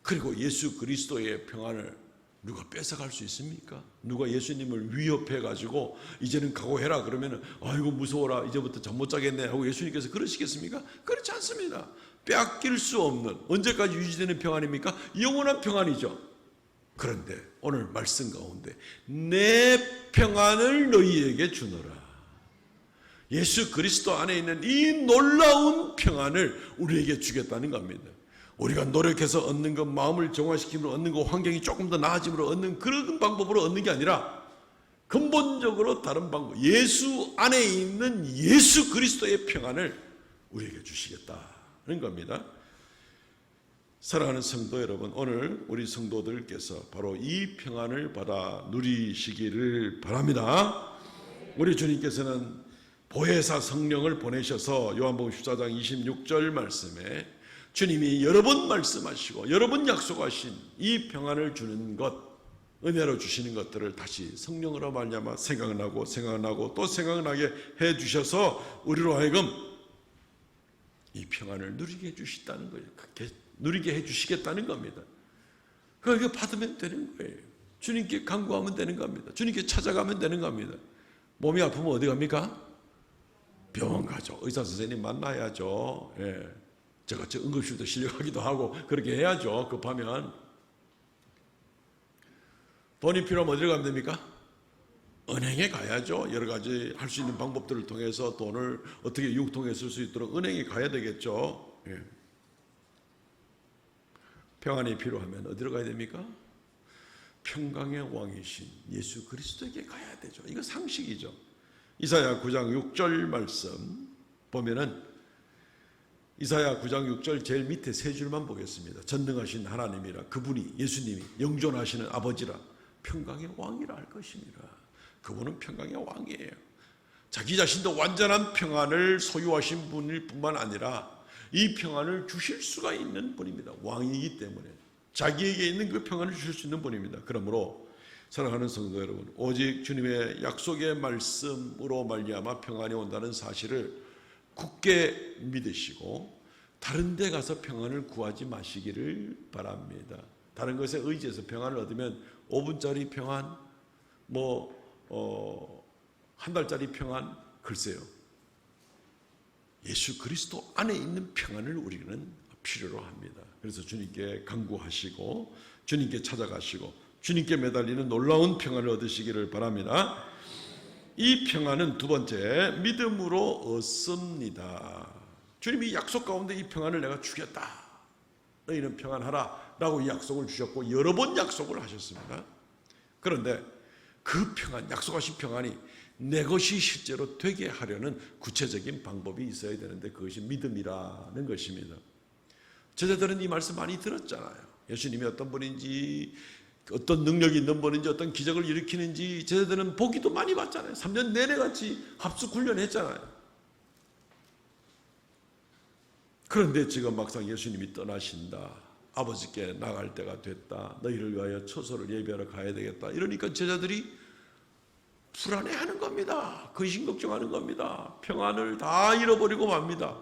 그리고 예수 그리스도의 평안을 누가 뺏어갈 수 있습니까? 누가 예수님을 위협해 가지고 이제는 각오해라 그러면은 아이고 무서워라, 이제부터 잠 못 자겠네 하고 예수님께서 그러시겠습니까? 그렇지 않습니다. 빼앗길 수 없는, 언제까지 유지되는 평안입니까? 영원한 평안이죠. 그런데 오늘 말씀 가운데 내 평안을 너희에게 주노라, 예수 그리스도 안에 있는 이 놀라운 평안을 우리에게 주겠다는 겁니다. 우리가 노력해서 얻는 것, 마음을 정화시킴으로 얻는 것, 환경이 조금 더 나아짐으로 얻는 그런 방법으로 얻는 게 아니라 근본적으로 다른 방법, 예수 안에 있는 예수 그리스도의 평안을 우리에게 주시겠다는 겁니다. 사랑하는 성도 여러분, 오늘 우리 성도들께서 바로 이 평안을 받아 누리시기를 바랍니다. 우리 주님께서는 보혜사 성령을 보내셔서 요한복음 14장 26절 말씀에 주님이 여러 번 말씀하시고 여러 번 약속하신 이 평안을 주는 것, 은혜로 주시는 것들을 다시 성령으로 말미암아 생각나고 또 생각나게 해 주셔서 우리로 하여금 이 평안을 누리게 해 주시다는 거예요. 누리게 해 주시겠다는 겁니다. 그거 받으면 되는 거예요. 주님께 간구하면 되는 겁니다. 주님께 찾아가면 되는 겁니다. 몸이 아프면 어디 갑니까? 병원 가죠. 의사 선생님 만나야죠. 예. 저같이 응급실도 실려가기도 하고 그렇게 해야죠. 급하면. 돈이 필요하면 어디로 가면 됩니까? 은행에 가야죠. 여러 가지 할 수 있는 방법들을 통해서 돈을 어떻게 융통해 쓸 수 있도록 은행에 가야 되겠죠. 예. 평안이 필요하면 어디로 가야 됩니까? 평강의 왕이신 예수 그리스도에게 가야 되죠. 이거 상식이죠. 이사야 9장 6절 말씀 보면은 이사야 9장 6절 제일 밑에 세 줄만 보겠습니다. 전능하신 하나님이라, 그분이 예수님이 영존하시는 아버지라, 평강의 왕이라 할 것입니다. 그분은 평강의 왕이에요. 자기 자신도 완전한 평안을 소유하신 분일 뿐만 아니라 이 평안을 주실 수가 있는 분입니다. 왕이기 때문에 자기에게 있는 그 평안을 주실 수 있는 분입니다. 그러므로 사랑하는 성도 여러분, 오직 주님의 약속의 말씀으로 말미암아 평안이 온다는 사실을 굳게 믿으시고 다른 데 가서 평안을 구하지 마시기를 바랍니다. 다른 것에 의지해서 평안을 얻으면 5분짜리 평안, 한 달짜리 평안, 글쎄요. 예수 그리스도 안에 있는 평안을 우리는 필요로 합니다. 그래서 주님께 간구하시고 주님께 찾아가시고 주님께 매달리는 놀라운 평안을 얻으시기를 바랍니다. 이 평안은 두 번째, 믿음으로 얻습니다. 주님이 약속 가운데 이 평안을 내가 주겠다, 너희는 평안하라 라고 약속을 주셨고 여러 번 약속을 하셨습니다. 그런데 그 평안, 약속하신 평안이 내 것이 실제로 되게 하려는 구체적인 방법이 있어야 되는데 그것이 믿음이라는 것입니다. 제자들은 이 말씀 많이 들었잖아요. 예수님이 어떤 분인지, 어떤 능력이 있는 분인지, 어떤 기적을 일으키는지 제자들은 보기도 많이 봤잖아요. 3년 내내 같이 합숙 훈련했잖아요. 그런데 지금 막상 예수님이 떠나신다, 아버지께 나갈 때가 됐다, 너희를 위하여 처소를 예비하러 가야 되겠다, 이러니까 제자들이 불안해하는 겁니다. 근심 걱정하는 겁니다. 평안을 다 잃어버리고 맙니다.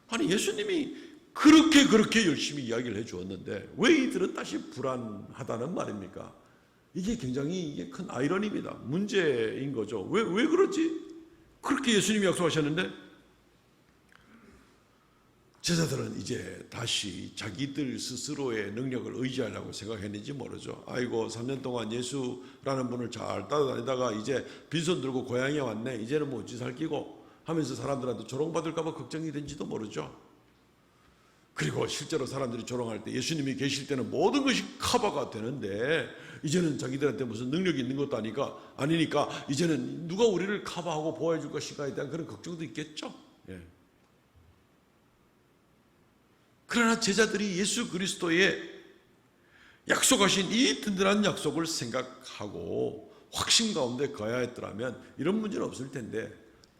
아니, 예수님이 그렇게 열심히 이야기를 해주었는데 왜 이들은 다시 불안하다는 말입니까? 이게 굉장히 큰 아이러니입니다. 문제인 거죠. 왜 그러지? 그렇게 예수님이 약속하셨는데 제자들은 이제 다시 자기들 스스로의 능력을 의지하려고 생각했는지 모르죠. 아이고, 3년 동안 예수라는 분을 잘 따라다니다가 이제 빈손 들고 고향에 왔네, 이제는 뭐 어찌 살기고 하면서 사람들한테 조롱받을까 봐 걱정이 된지도 모르죠. 그리고 실제로 사람들이 조롱할 때 예수님이 계실 때는 모든 것이 커버가 되는데 이제는 자기들한테 무슨 능력이 있는 것도 아니니까 이제는 누가 우리를 커버하고 보호해 줄 것인가에 대한 그런 걱정도 있겠죠. 예. 그러나 제자들이 예수 그리스도의 약속하신 이 든든한 약속을 생각하고 확신 가운데 거하였더라면 이런 문제는 없을 텐데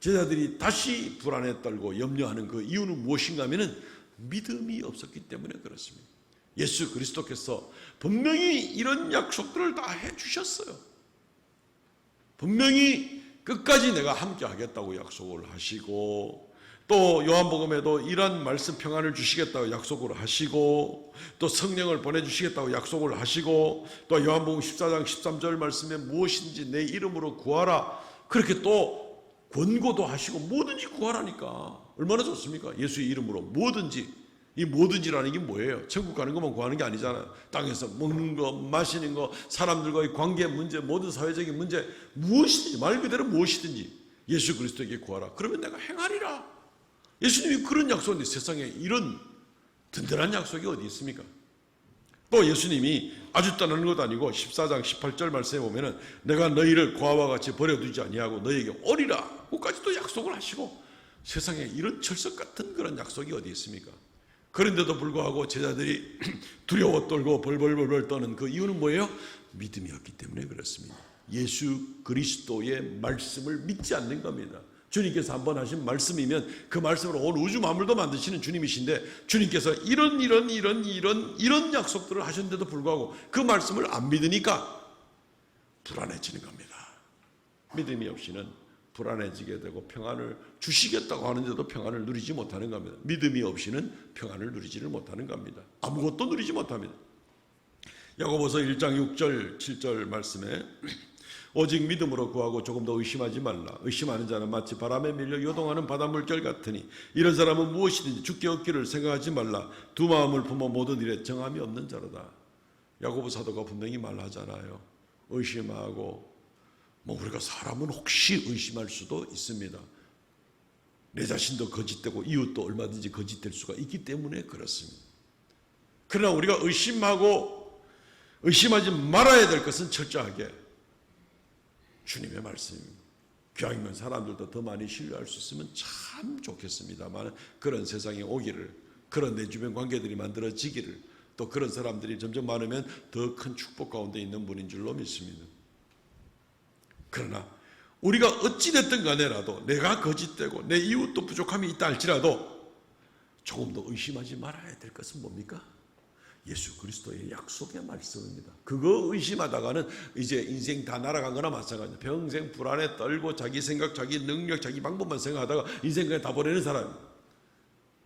제자들이 다시 불안에 떨고 염려하는 그 이유는 무엇인가 하면은 믿음이 없었기 때문에 그렇습니다. 예수 그리스도께서 분명히 이런 약속들을 다 해주셨어요. 분명히 끝까지 내가 함께 하겠다고 약속을 하시고 또 요한복음에도 이런 말씀 평안을 주시겠다고 약속을 하시고 또 성령을 보내주시겠다고 약속을 하시고 또 요한복음 14장 13절 말씀에 무엇인지 내 이름으로 구하라 그렇게 또 권고도 하시고 뭐든지 구하라니까 얼마나 좋습니까? 예수의 이름으로 뭐든지. 이 뭐든지라는 게 뭐예요? 천국 가는 것만 구하는 게 아니잖아요. 땅에서 먹는 거, 마시는 거, 사람들과의 관계 문제, 모든 사회적인 문제 무엇이든지 말 그대로 무엇이든지 예수 그리스도에게 구하라. 그러면 내가 행하리라. 예수님이 그런 약속인데 세상에 이런 든든한 약속이 어디 있습니까? 또 예수님이 아주 떠나는 것도 아니고 14장 18절 말씀에 보면은 내가 너희를 고아와 같이 버려두지 아니하고 너희에게 오리라 그까지 또 약속을 하시고 세상에 이런 철석 같은 그런 약속이 어디 있습니까? 그런데도 불구하고 제자들이 두려워 떨고 벌벌벌 떠는 그 이유는 뭐예요? 믿음이 없기 때문에 그렇습니다. 예수 그리스도의 말씀을 믿지 않는 겁니다. 주님께서 한번 하신 말씀이면 그 말씀으로 온 우주 만물도 만드시는 주님이신데 주님께서 이런 약속들을 하셨는데도 불구하고 그 말씀을 안 믿으니까 불안해지는 겁니다. 믿음이 없이는 불안해지게 되고 평안을 주시겠다고 하는데도 평안을 누리지 못하는 겁니다. 믿음이 없이는 평안을 누리지를 못하는 겁니다. 아무것도 누리지 못합니다. 야고보서 1장 6절 7절 말씀에 오직 믿음으로 구하고 조금 더 의심하지 말라. 의심하는 자는 마치 바람에 밀려 요동하는 바닷물결 같으니 이런 사람은 무엇이든지 주께 얻기를 생각하지 말라. 두 마음을 품어 모든 일에 정함이 없는 자로다. 야고보 사도가 분명히 말하잖아요. 의심하고 우리가 사람은 혹시 의심할 수도 있습니다. 내 자신도 거짓되고 이웃도 얼마든지 거짓될 수가 있기 때문에 그렇습니다. 그러나 우리가 의심하지 말아야 될 것은 철저하게 주님의 말씀입니다. 기왕이면 사람들도 더 많이 신뢰할 수 있으면 참 좋겠습니다만 그런 세상이 오기를, 그런 내 주변 관계들이 만들어지기를 또 그런 사람들이 점점 많으면 더 큰 축복 가운데 있는 분인 줄로 믿습니다. 그러나 우리가 어찌됐든 간에라도 내가 거짓되고 내 이웃도 부족함이 있다 할지라도 조금 더 의심하지 말아야 될 것은 뭡니까? 예수 그리스도의 약속의 말씀입니다. 그거 의심하다가는 이제 인생 다 날아간 거나 마찬가지입니다. 평생 불안에 떨고 자기 생각, 자기 능력, 자기 방법만 생각하다가 인생 그냥 다 버리는 사람입니다.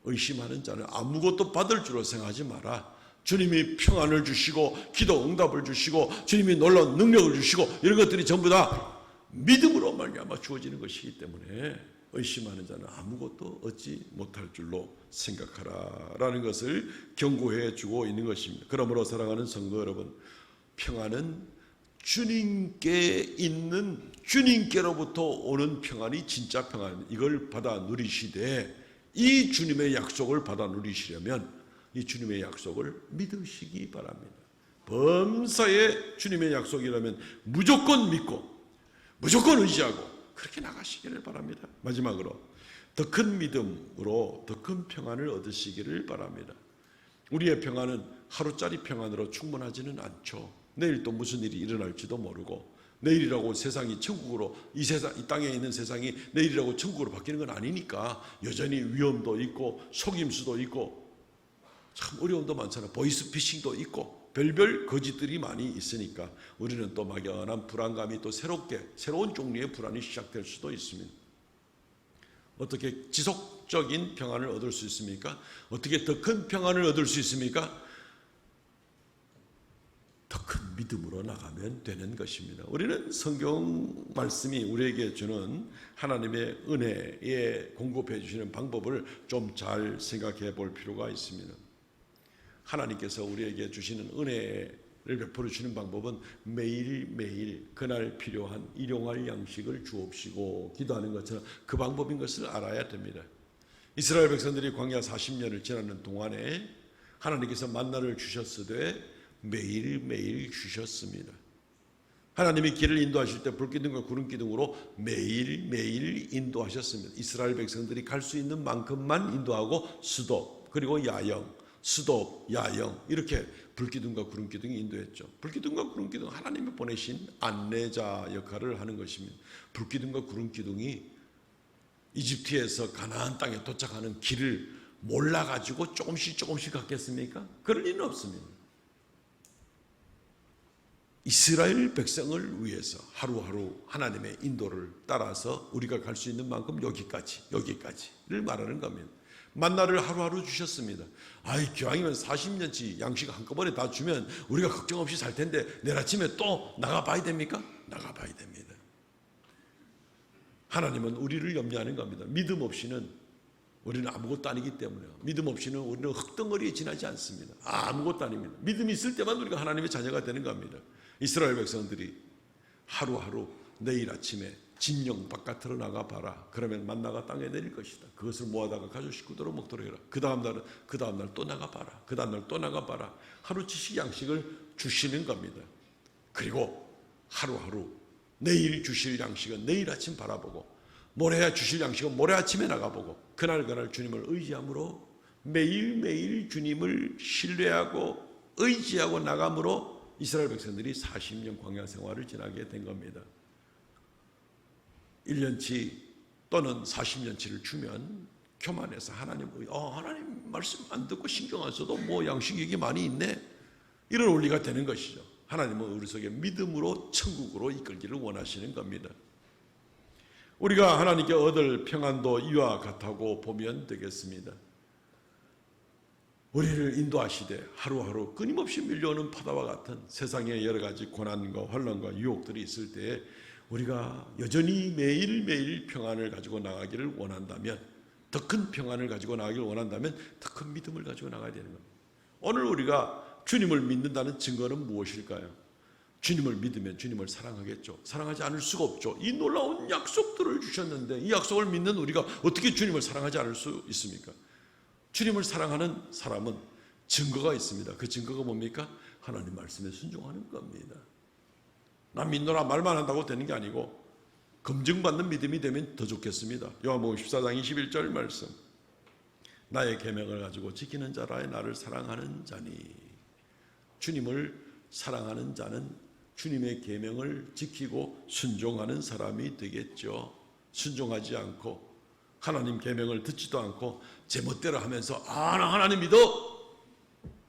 의심하는 자는 아무것도 받을 줄로 생각하지 마라. 주님이 평안을 주시고 기도 응답을 주시고 주님이 놀라운 능력을 주시고 이런 것들이 전부 다 믿음으로 말미암아 주어지는 것이기 때문에 의심하는 자는 아무것도 얻지 못할 줄로 생각하라라는 것을 경고해 주고 있는 것입니다. 그러므로 사랑하는 성도 여러분, 평안은 주님께 있는 주님께로부터 오는 평안이 진짜 평안입니다. 이걸 받아 누리시되 이 주님의 약속을 받아 누리시려면 이 주님의 약속을 믿으시기 바랍니다. 범사에 주님의 약속이라면 무조건 믿고 무조건 의지하고 그렇게 나가시기를 바랍니다. 마지막으로 더 큰 믿음으로 더 큰 평안을 얻으시기를 바랍니다. 우리의 평안은 하루짜리 평안으로 충분하지는 않죠. 내일 또 무슨 일이 일어날지도 모르고 내일이라고 세상이 천국으로 이 땅에 있는 세상이 내일이라고 천국으로 바뀌는 건 아니니까 여전히 위험도 있고 속임수도 있고 참 어려움도 많잖아요. 보이스피싱도 있고 별별 거짓들이 많이 있으니까 우리는 또 막연한 불안감이 또 새로운 종류의 불안이 시작될 수도 있습니다. 어떻게 지속적인 평안을 얻을 수 있습니까? 어떻게 더 큰 평안을 얻을 수 있습니까? 더 큰 믿음으로 나가면 되는 것입니다. 우리는 성경 말씀이 우리에게 주는 하나님의 은혜에 공급해 주시는 방법을 좀 잘 생각해 볼 필요가 있습니다. 하나님께서 우리에게 주시는 은혜를 베풀어 주시는 방법은 매일매일 그날 필요한 일용할 양식을 주옵시고 기도하는 것처럼 그 방법인 것을 알아야 됩니다. 이스라엘 백성들이 광야 40년을 지나는 동안에 하나님께서 만나를 주셨으되 매일매일 주셨습니다. 하나님이 길을 인도하실 때 불기둥과 구름기둥으로 매일매일 인도하셨습니다. 이스라엘 백성들이 갈 수 있는 만큼만 인도하고 수도 그리고 야영 수도, 야영 이렇게 불기둥과 구름기둥이 인도했죠. 불기둥과 구름기둥 하나님이 보내신 안내자 역할을 하는 것입니다. 불기둥과 구름기둥이 이집트에서 가나안 땅에 도착하는 길을 몰라가지고 조금씩 갔겠습니까? 그럴 리는 없습니다. 이스라엘 백성을 위해서 하루하루 하나님의 인도를 따라서 우리가 갈 수 있는 만큼 여기까지를 말하는 겁니다. 만나를 하루하루 주셨습니다. 기왕이면 40년치 양식 한꺼번에 다 주면 우리가 걱정 없이 살 텐데 내일 아침에 또 나가봐야 됩니까? 나가봐야 됩니다. 하나님은 우리를 염려하는 겁니다. 믿음 없이는 우리는 아무것도 아니기 때문에요. 믿음 없이는 우리는 흙덩어리에 지나지 않습니다. 아무것도 아닙니다. 믿음이 있을 때만 우리가 하나님의 자녀가 되는 겁니다. 이스라엘 백성들이 하루하루 내일 아침에 진영 바깥으로 나가봐라. 그러면 만나가 땅에 내릴 것이다. 그것을 모아다가 가족 식구들로 먹도록 해라. 그 다음 날 또 나가봐라. 그 다음 날 또 나가봐라. 하루치씩 양식을 주시는 겁니다. 그리고 하루하루 내일 주실 양식은 내일 아침 바라보고 모레 주실 양식은 모레 아침에 나가보고 그날 주님을 의지함으로 매일매일 주님을 신뢰하고 의지하고 나감으로 이스라엘 백성들이 40년 광야 생활을 지나게 된 겁니다. 1년치 또는 40년치를 주면 교만해서 하나님 말씀 안 듣고 신경 안 써도 뭐 양식 얘기 많이 있네 이런 원리가 되는 것이죠. 하나님은 우리 속에 믿음으로 천국으로 이끌기를 원하시는 겁니다. 우리가 하나님께 얻을 평안도 이와 같다고 보면 되겠습니다. 우리를 인도하시되 하루하루 끊임없이 밀려오는 바다와 같은 세상의 여러 가지 고난과 환난과 유혹들이 있을 때에 우리가 여전히 매일매일 평안을 가지고 나가기를 원한다면 더 큰 평안을 가지고 나가기를 원한다면 더 큰 믿음을 가지고 나가야 되는 겁니다. 오늘 우리가 주님을 믿는다는 증거는 무엇일까요? 주님을 믿으면 주님을 사랑하겠죠. 사랑하지 않을 수가 없죠. 이 놀라운 약속들을 주셨는데 이 약속을 믿는 우리가 어떻게 주님을 사랑하지 않을 수 있습니까? 주님을 사랑하는 사람은 증거가 있습니다. 그 증거가 뭡니까? 하나님 말씀에 순종하는 겁니다. 난 믿노라 말만 한다고 되는 게 아니고 검증받는 믿음이 되면 더 좋겠습니다. 요한복음 14장 21절 말씀. 나의 계명을 가지고 지키는 자라에 나를 사랑하는 자니 주님을 사랑하는 자는 주님의 계명을 지키고 순종하는 사람이 되겠죠. 순종하지 않고 하나님 계명을 듣지도 않고 제멋대로 하면서 나 하나님 믿어,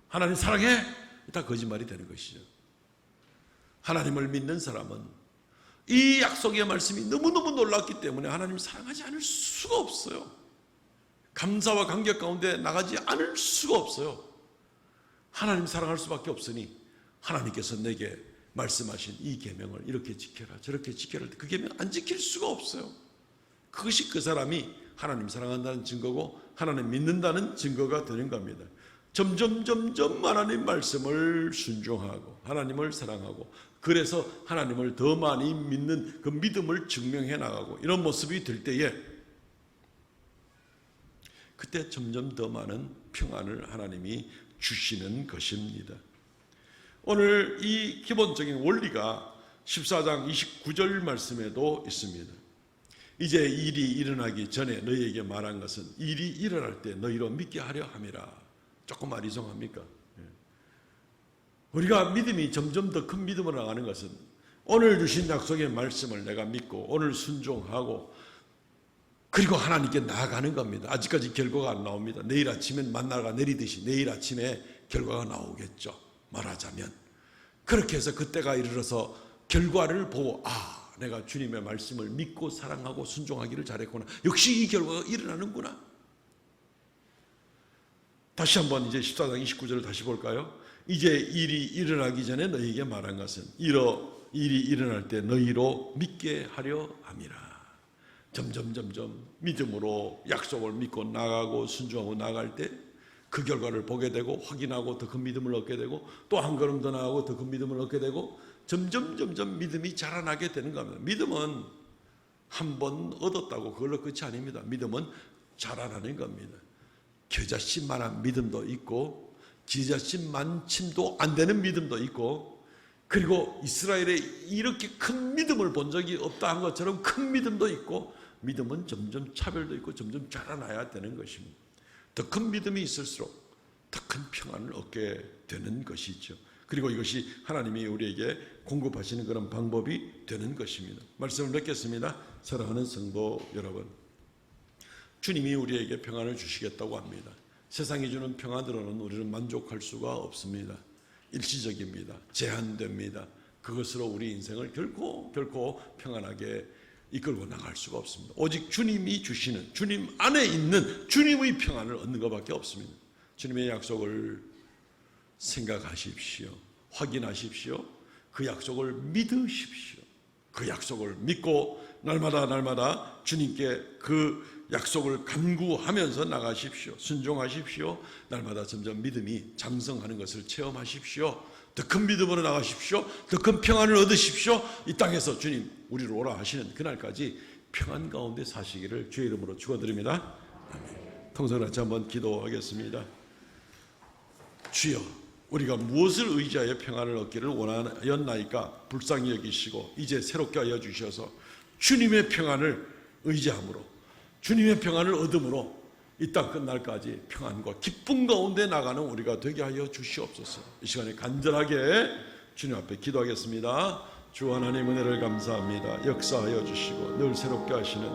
하나님 사랑해, 다 거짓말이 되는 것이죠. 하나님을 믿는 사람은 이 약속의 말씀이 너무너무 놀랍기 때문에 하나님 사랑하지 않을 수가 없어요. 감사와 감격 가운데 나가지 않을 수가 없어요. 하나님 사랑할 수밖에 없으니 하나님께서 내게 말씀하신 이 계명을 이렇게 지켜라 저렇게 지켜라, 그 계명 안 지킬 수가 없어요. 그것이 그 사람이 하나님 사랑한다는 증거고 하나님 믿는다는 증거가 되는 겁니다. 점점 하나님 말씀을 순종하고 하나님을 사랑하고 그래서 하나님을 더 많이 믿는 그 믿음을 증명해 나가고 이런 모습이 될 때에 그때 점점 더 많은 평안을 하나님이 주시는 것입니다. 오늘 이 기본적인 원리가 14장 29절 말씀에도 있습니다. 이제 일이 일어나기 전에 너희에게 말한 것은 일이 일어날 때 너희로 믿게 하려 함이라. 조금 아리송합니까? 우리가 믿음이 점점 더 큰 믿음으로 나가는 것은 오늘 주신 약속의 말씀을 내가 믿고 오늘 순종하고 그리고 하나님께 나아가는 겁니다. 아직까지 결과가 안 나옵니다. 내일 아침엔 만나가 내리듯이 내일 아침에 결과가 나오겠죠. 말하자면 그렇게 해서 그때가 이르러서 결과를 보고 내가 주님의 말씀을 믿고 사랑하고 순종하기를 잘했구나. 역시 이 결과가 일어나는구나. 다시 한번 이제 14장 29절을 다시 볼까요? 이제 일이 일어나기 전에 너희에게 말한 것은 일이 일어날 때 너희로 믿게 하려 함이라. 점점 믿음으로 약속을 믿고 나가고 순종하고 나갈 때 그 결과를 보게 되고 확인하고 더 큰 믿음을 얻게 되고 또 한 걸음 더 나가고 더 큰 믿음을 얻게 되고 점점 믿음이 자라나게 되는 겁니다. 믿음은 한 번 얻었다고 그걸로 끝이 아닙니다. 믿음은 자라나는 겁니다. 겨자씨만한 믿음도 있고 지자씨만침도 안 되는 믿음도 있고 그리고 이스라엘에 이렇게 큰 믿음을 본 적이 없다 한 것처럼 큰 믿음도 있고 믿음은 점점 차별도 있고 점점 자라나야 되는 것입니다. 더 큰 믿음이 있을수록 더 큰 평안을 얻게 되는 것이죠. 그리고 이것이 하나님이 우리에게 공급하시는 그런 방법이 되는 것입니다. 말씀을 맺겠습니다. 사랑하는 성도 여러분, 주님이 우리에게 평안을 주시겠다고 합니다. 세상이 주는 평안으로는 우리는 만족할 수가 없습니다. 일시적입니다. 제한됩니다. 그것으로 우리 인생을 결코 평안하게 이끌고 나갈 수가 없습니다. 오직 주님이 주시는 주님 안에 있는 주님의 평안을 얻는 것밖에 없습니다. 주님의 약속을 생각하십시오. 확인하십시오. 그 약속을 믿으십시오. 그 약속을 믿고 날마다 주님께 그 약속을 간구하면서 나가십시오. 순종하십시오. 날마다 점점 믿음이 장성하는 것을 체험하십시오. 더 큰 믿음으로 나가십시오. 더 큰 평안을 얻으십시오. 이 땅에서 주님 우리를 오라 하시는 그날까지 평안 가운데 사시기를 주의 이름으로 축원드립니다. 아멘. 통성을 같이 한번 기도하겠습니다. 주여, 우리가 무엇을 의지하여 평안을 얻기를 원하였나이까 불쌍히 여기시고 이제 새롭게 하여 주셔서 주님의 평안을 의지함으로 주님의 평안을 얻음으로 이 땅 끝날까지 평안과 기쁨 가운데 나가는 우리가 되게 하여 주시옵소서. 이 시간에 간절하게 주님 앞에 기도하겠습니다. 주 하나님 은혜를 감사합니다. 역사하여 주시고 늘 새롭게 하시는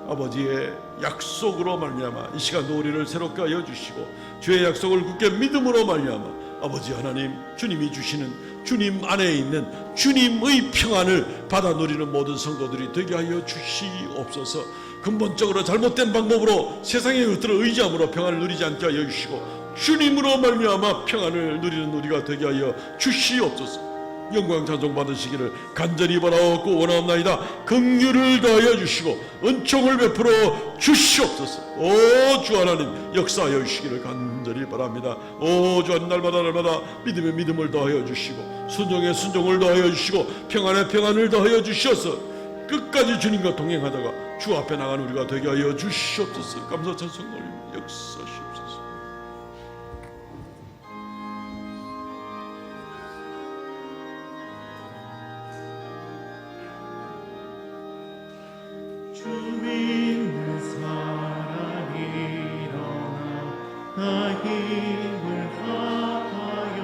아버지의 약속으로 말미암아 이 시간도 우리를 새롭게 하여 주시고 주의 약속을 굳게 믿음으로 말미암아 아버지 하나님 주님이 주시는 주님 안에 있는 주님의 평안을 받아 누리는 모든 성도들이 되게 하여 주시옵소서. 근본적으로 잘못된 방법으로 세상의 것들을 의지함으로 평안을 누리지 않게 하여 주시고 주님으로 말미암아 평안을 누리는 우리가 되게 하여 주시옵소서. 영광 찬송 받으시기를 간절히 바라옵고 원하옵나이다. 긍휼을 더하여 주시고 은총을 베풀어 주시옵소서. 오 주 하나님 역사하여 주시기를 간절히 바랍니다. 오 주 하나님 날마다 믿음에 믿음을 더하여 주시고 순종에 순종을 더하여 주시고 평안에 평안을 더하여 주셔서 끝까지 주님과 동행하다가 주 앞에 나가는 우리가 되게 하여 주시옵소서. 감사 찬송 올립니다. 역사하시옵소서. 주 믿는 사람 일어나 나 힘을 다하여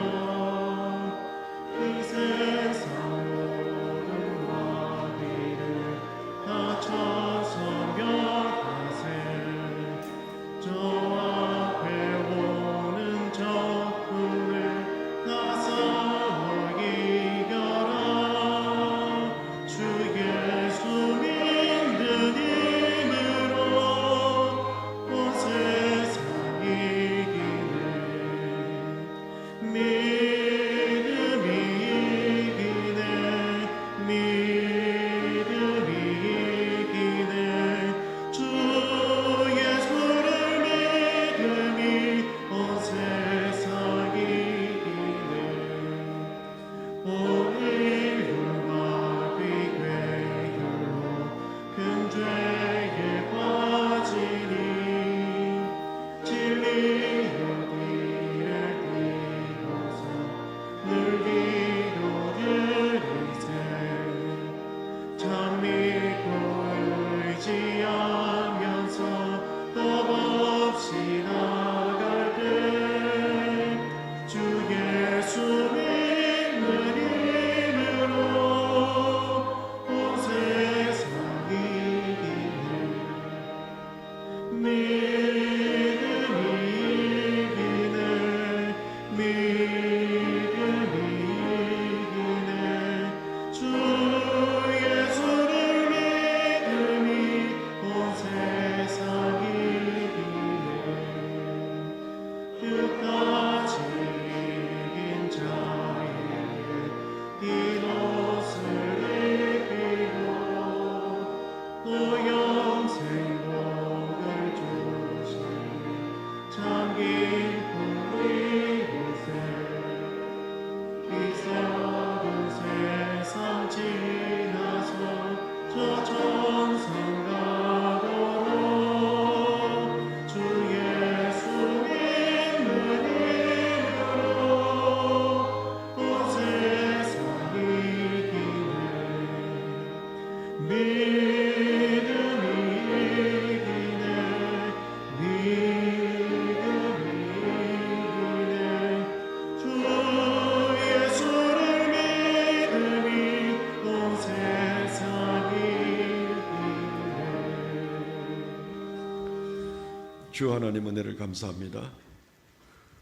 주 하나님 은혜를 감사합니다.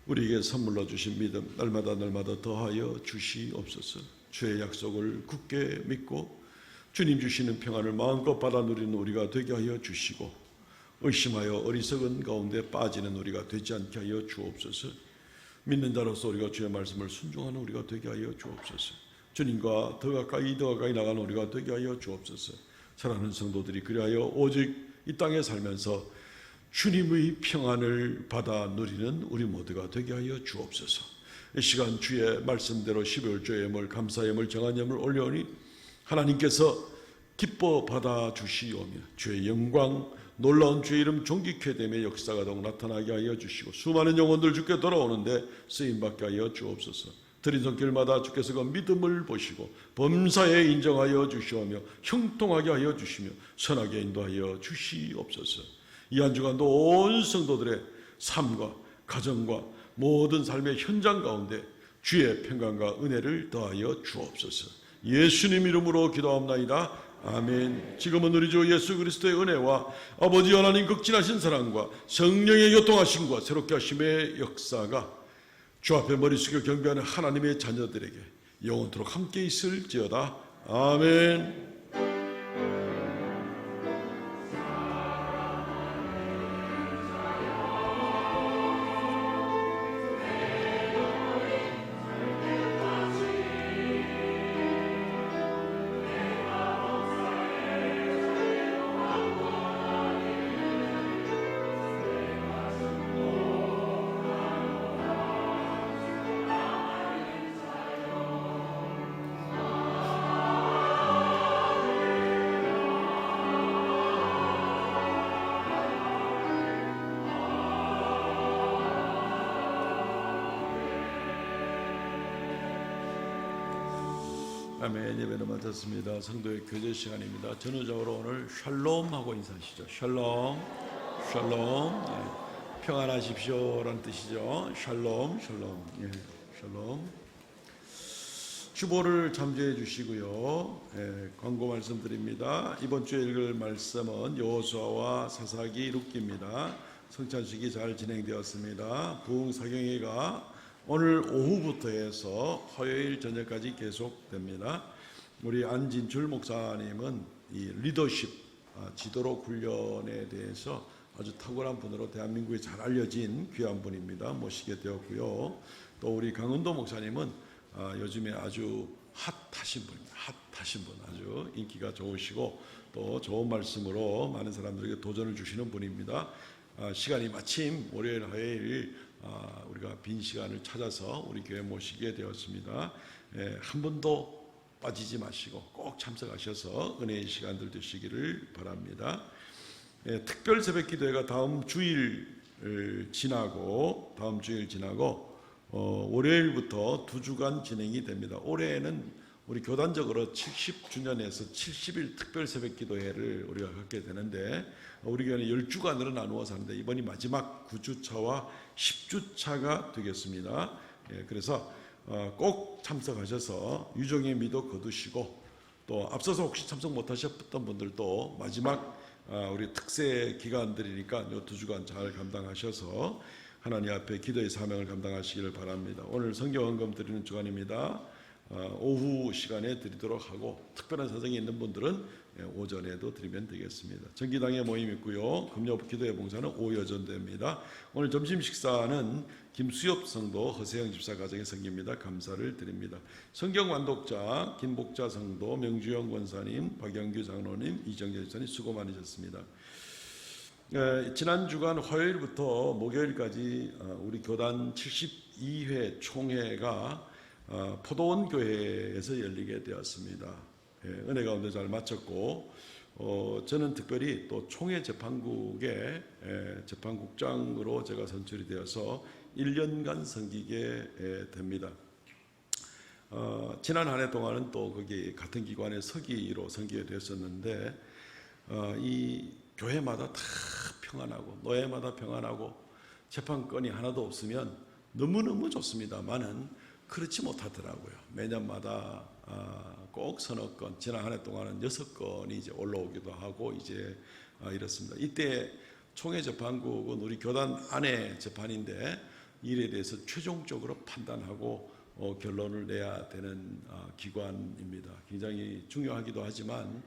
우리에게 선물로 주신 믿음 날마다 더하여 주시옵소서. 주의 약속을 굳게 믿고 주님 주시는 평안을 마음껏 받아 누리는 우리가 되게 하여 주시고 의심하여 어리석은 가운데 빠지는 우리가 되지 않게 하여 주옵소서. 믿는 자로서 우리가 주의 말씀을 순종하는 우리가 되게 하여 주옵소서. 주님과 더 가까이 나가는 우리가 되게 하여 주옵소서. 사랑하는 성도들이 그리하여 오직 이 땅에 살면서 주님의 평안을 받아 누리는 우리 모두가 되게 하여 주옵소서. 이 시간 주의 말씀대로 12월 예물, 감사 예물, 정한 예물 올려오니 하나님께서 기뻐 받아 주시오며 주의 영광, 놀라운 주의 이름 존귀케 됨의 역사가 더욱 나타나게 하여 주시고 수많은 영혼들 주께 돌아오는데 쓰임받게 하여 주옵소서. 드린 손길마다 주께서 그 믿음을 보시고 범사에 인정하여 주시오며 형통하게 하여 주시며 선하게 인도하여 주시옵소서. 이 한 주간도 온 성도들의 삶과 가정과 모든 삶의 현장 가운데 주의 평강과 은혜를 더하여 주옵소서. 예수님 이름으로 기도하옵나이다. 아멘. 지금은 우리 주 예수 그리스도의 은혜와 아버지 하나님 극진하신 사랑과 성령의 교통하심과 새롭게 하심의 역사가 주 앞에 머리 숙여 경배하는 하나님의 자녀들에게 영원토록 함께 있을지어다. 아멘. 아멘. 예배를 마쳤습니다. 성도의 교제 시간입니다. 전후적으로 오늘 샬롬 하고 인사하시죠. 샬롬, 샬롬. 예, 평안하십시오라는 뜻이죠. 샬롬, 샬롬. 예, 샬롬. 주보를 참조해 주시고요. 예, 광고 말씀드립니다. 이번 주에 읽을 말씀은 여호수아와 사사기 룻기입니다. 성찬식이 잘 진행되었습니다. 부흥 사경회가 오늘 오후부터 해서 화요일 저녁까지 계속됩니다. 우리 안진출 목사님은 이 리더십, 지도록 훈련에 대해서 아주 탁월한 분으로 대한민국에 잘 알려진 귀한 분입니다. 모시게 되었고요. 또 우리 강은도 목사님은 요즘에 아주 핫하신 분입니다. 핫하신 분, 아주 인기가 좋으시고 또 좋은 말씀으로 많은 사람들에게 도전을 주시는 분입니다. 시간이 마침 월요일, 화요일 우리가 빈 시간을 찾아서 우리 교회 모시게 되었습니다. 한 번도 빠지지 마시고 꼭 참석하셔서 은혜의 시간들 되시기를 바랍니다. 특별 새벽 기도회가 다음 주일 지나고 다음 주일 지나고 월요일부터 2주간 진행이 됩니다. 올해는 우리 교단적으로 70주년에서 70일 특별 새벽 기도회를 우리가 갖게 되는데 우리 교회는 10주간으로 나누어서 하는데 이번이 마지막 9주차와 10주차가 되겠습니다. 그래서 꼭 참석하셔서 유종의 미도 거두시고 또 앞서서 혹시 참석 못하셨던 분들도 마지막 우리 특세 기간들이니까 이 2주간 잘 감당하셔서 하나님 앞에 기도의 사명을 감당하시기를 바랍니다. 오늘 성경 헌금 드리는 주간입니다. 오후 시간에 드리도록 하고 특별한 사정이 있는 분들은 오전에도 드리면 되겠습니다. 정기당에 모임 있고요. 금요 기도회 봉사는 오후 여전됩니다. 오늘 점심 식사는 김수엽 성도 허세영 집사 가정의 성기입니다. 감사를 드립니다. 성경 완독자 김복자 성도 명주영 권사님 박영규 장로님 이정재 집사님 수고 많으셨습니다. 지난 주간 화요일부터 목요일까지 우리 교단 72회 총회가 포도원 교회에서 열리게 되었습니다. 은혜 가운데 잘 마쳤고 저는 특별히 또 총회 재판국의 재판국장으로 제가 선출이 되어서 1년간 섬기게 됩니다. 지난 한 해 동안은 또 거기 같은 기관의 서기로 섬기게 되었었는데 이 교회마다 다 평안하고 노예마다 평안하고 재판권이 하나도 없으면 너무너무 좋습니다만은 그렇지 못하더라고요. 매년마다 꼭 서너 건, 지난 한 해 동안은 6건이 이제 올라오기도 하고 이제 이렇습니다. 이때 총회 재판국은 우리 교단 안의 재판인데 일에 대해서 최종적으로 판단하고 결론을 내야 되는 기관입니다. 굉장히 중요하기도 하지만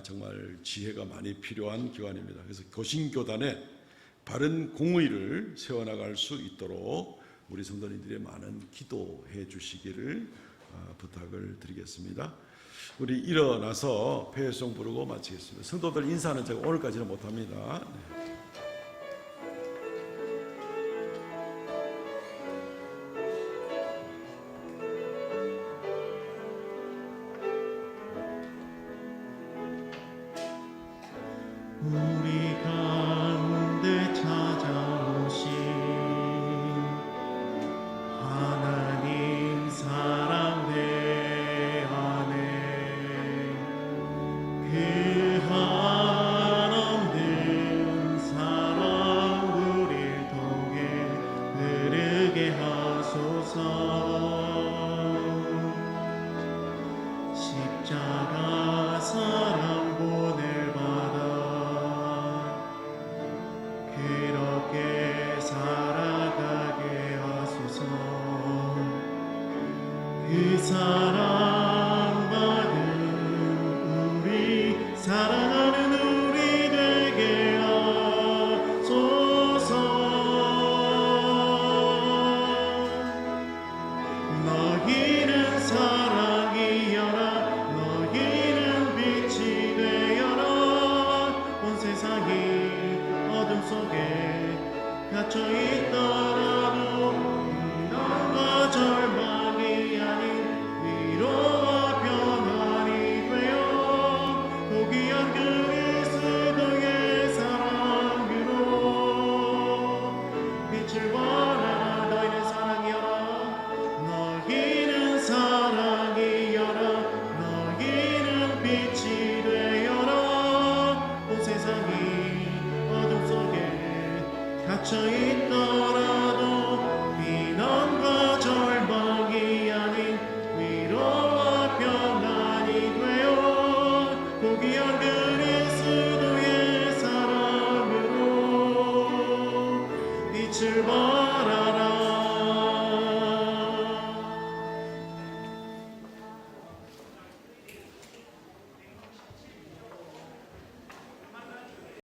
정말 지혜가 많이 필요한 기관입니다. 그래서 교신교단의 바른 공의를 세워나갈 수 있도록 우리 성도님들의 많은 기도해 주시기를 부탁을 드리겠습니다. 우리 일어나서 폐회송 부르고 마치겠습니다. 성도들 인사는 제가 오늘까지는 못합니다. 네. 우리 가운데 찾아오신 하나님 사랑 내 안에 그 한없는 사랑 우릴 통해 흐르게 하소서. 십자가 사랑 보낼 그렇게 살아가게 하소서. 그 사랑받은 우리 사랑하는 우리 되게 하소서. 너희는 사랑이여라. 너희는 빛이 되어라. 온 세상이 어둠 속에 갇혀 있더라도 비난과 절망이 아닌 위로와 평안이 되어 고귀한 그리스도의 사랑으로 빛을 발하라. 너희는 사랑이여라. 너희는 사랑이여라. 너희는 빛이 되어라. 온 세상이 어둠 속에 갇혀 있더라도 비난과 절망이 아닌 위로와 평안이 되어 고귀한 그리스도의 사랑으로 빛을 발하라.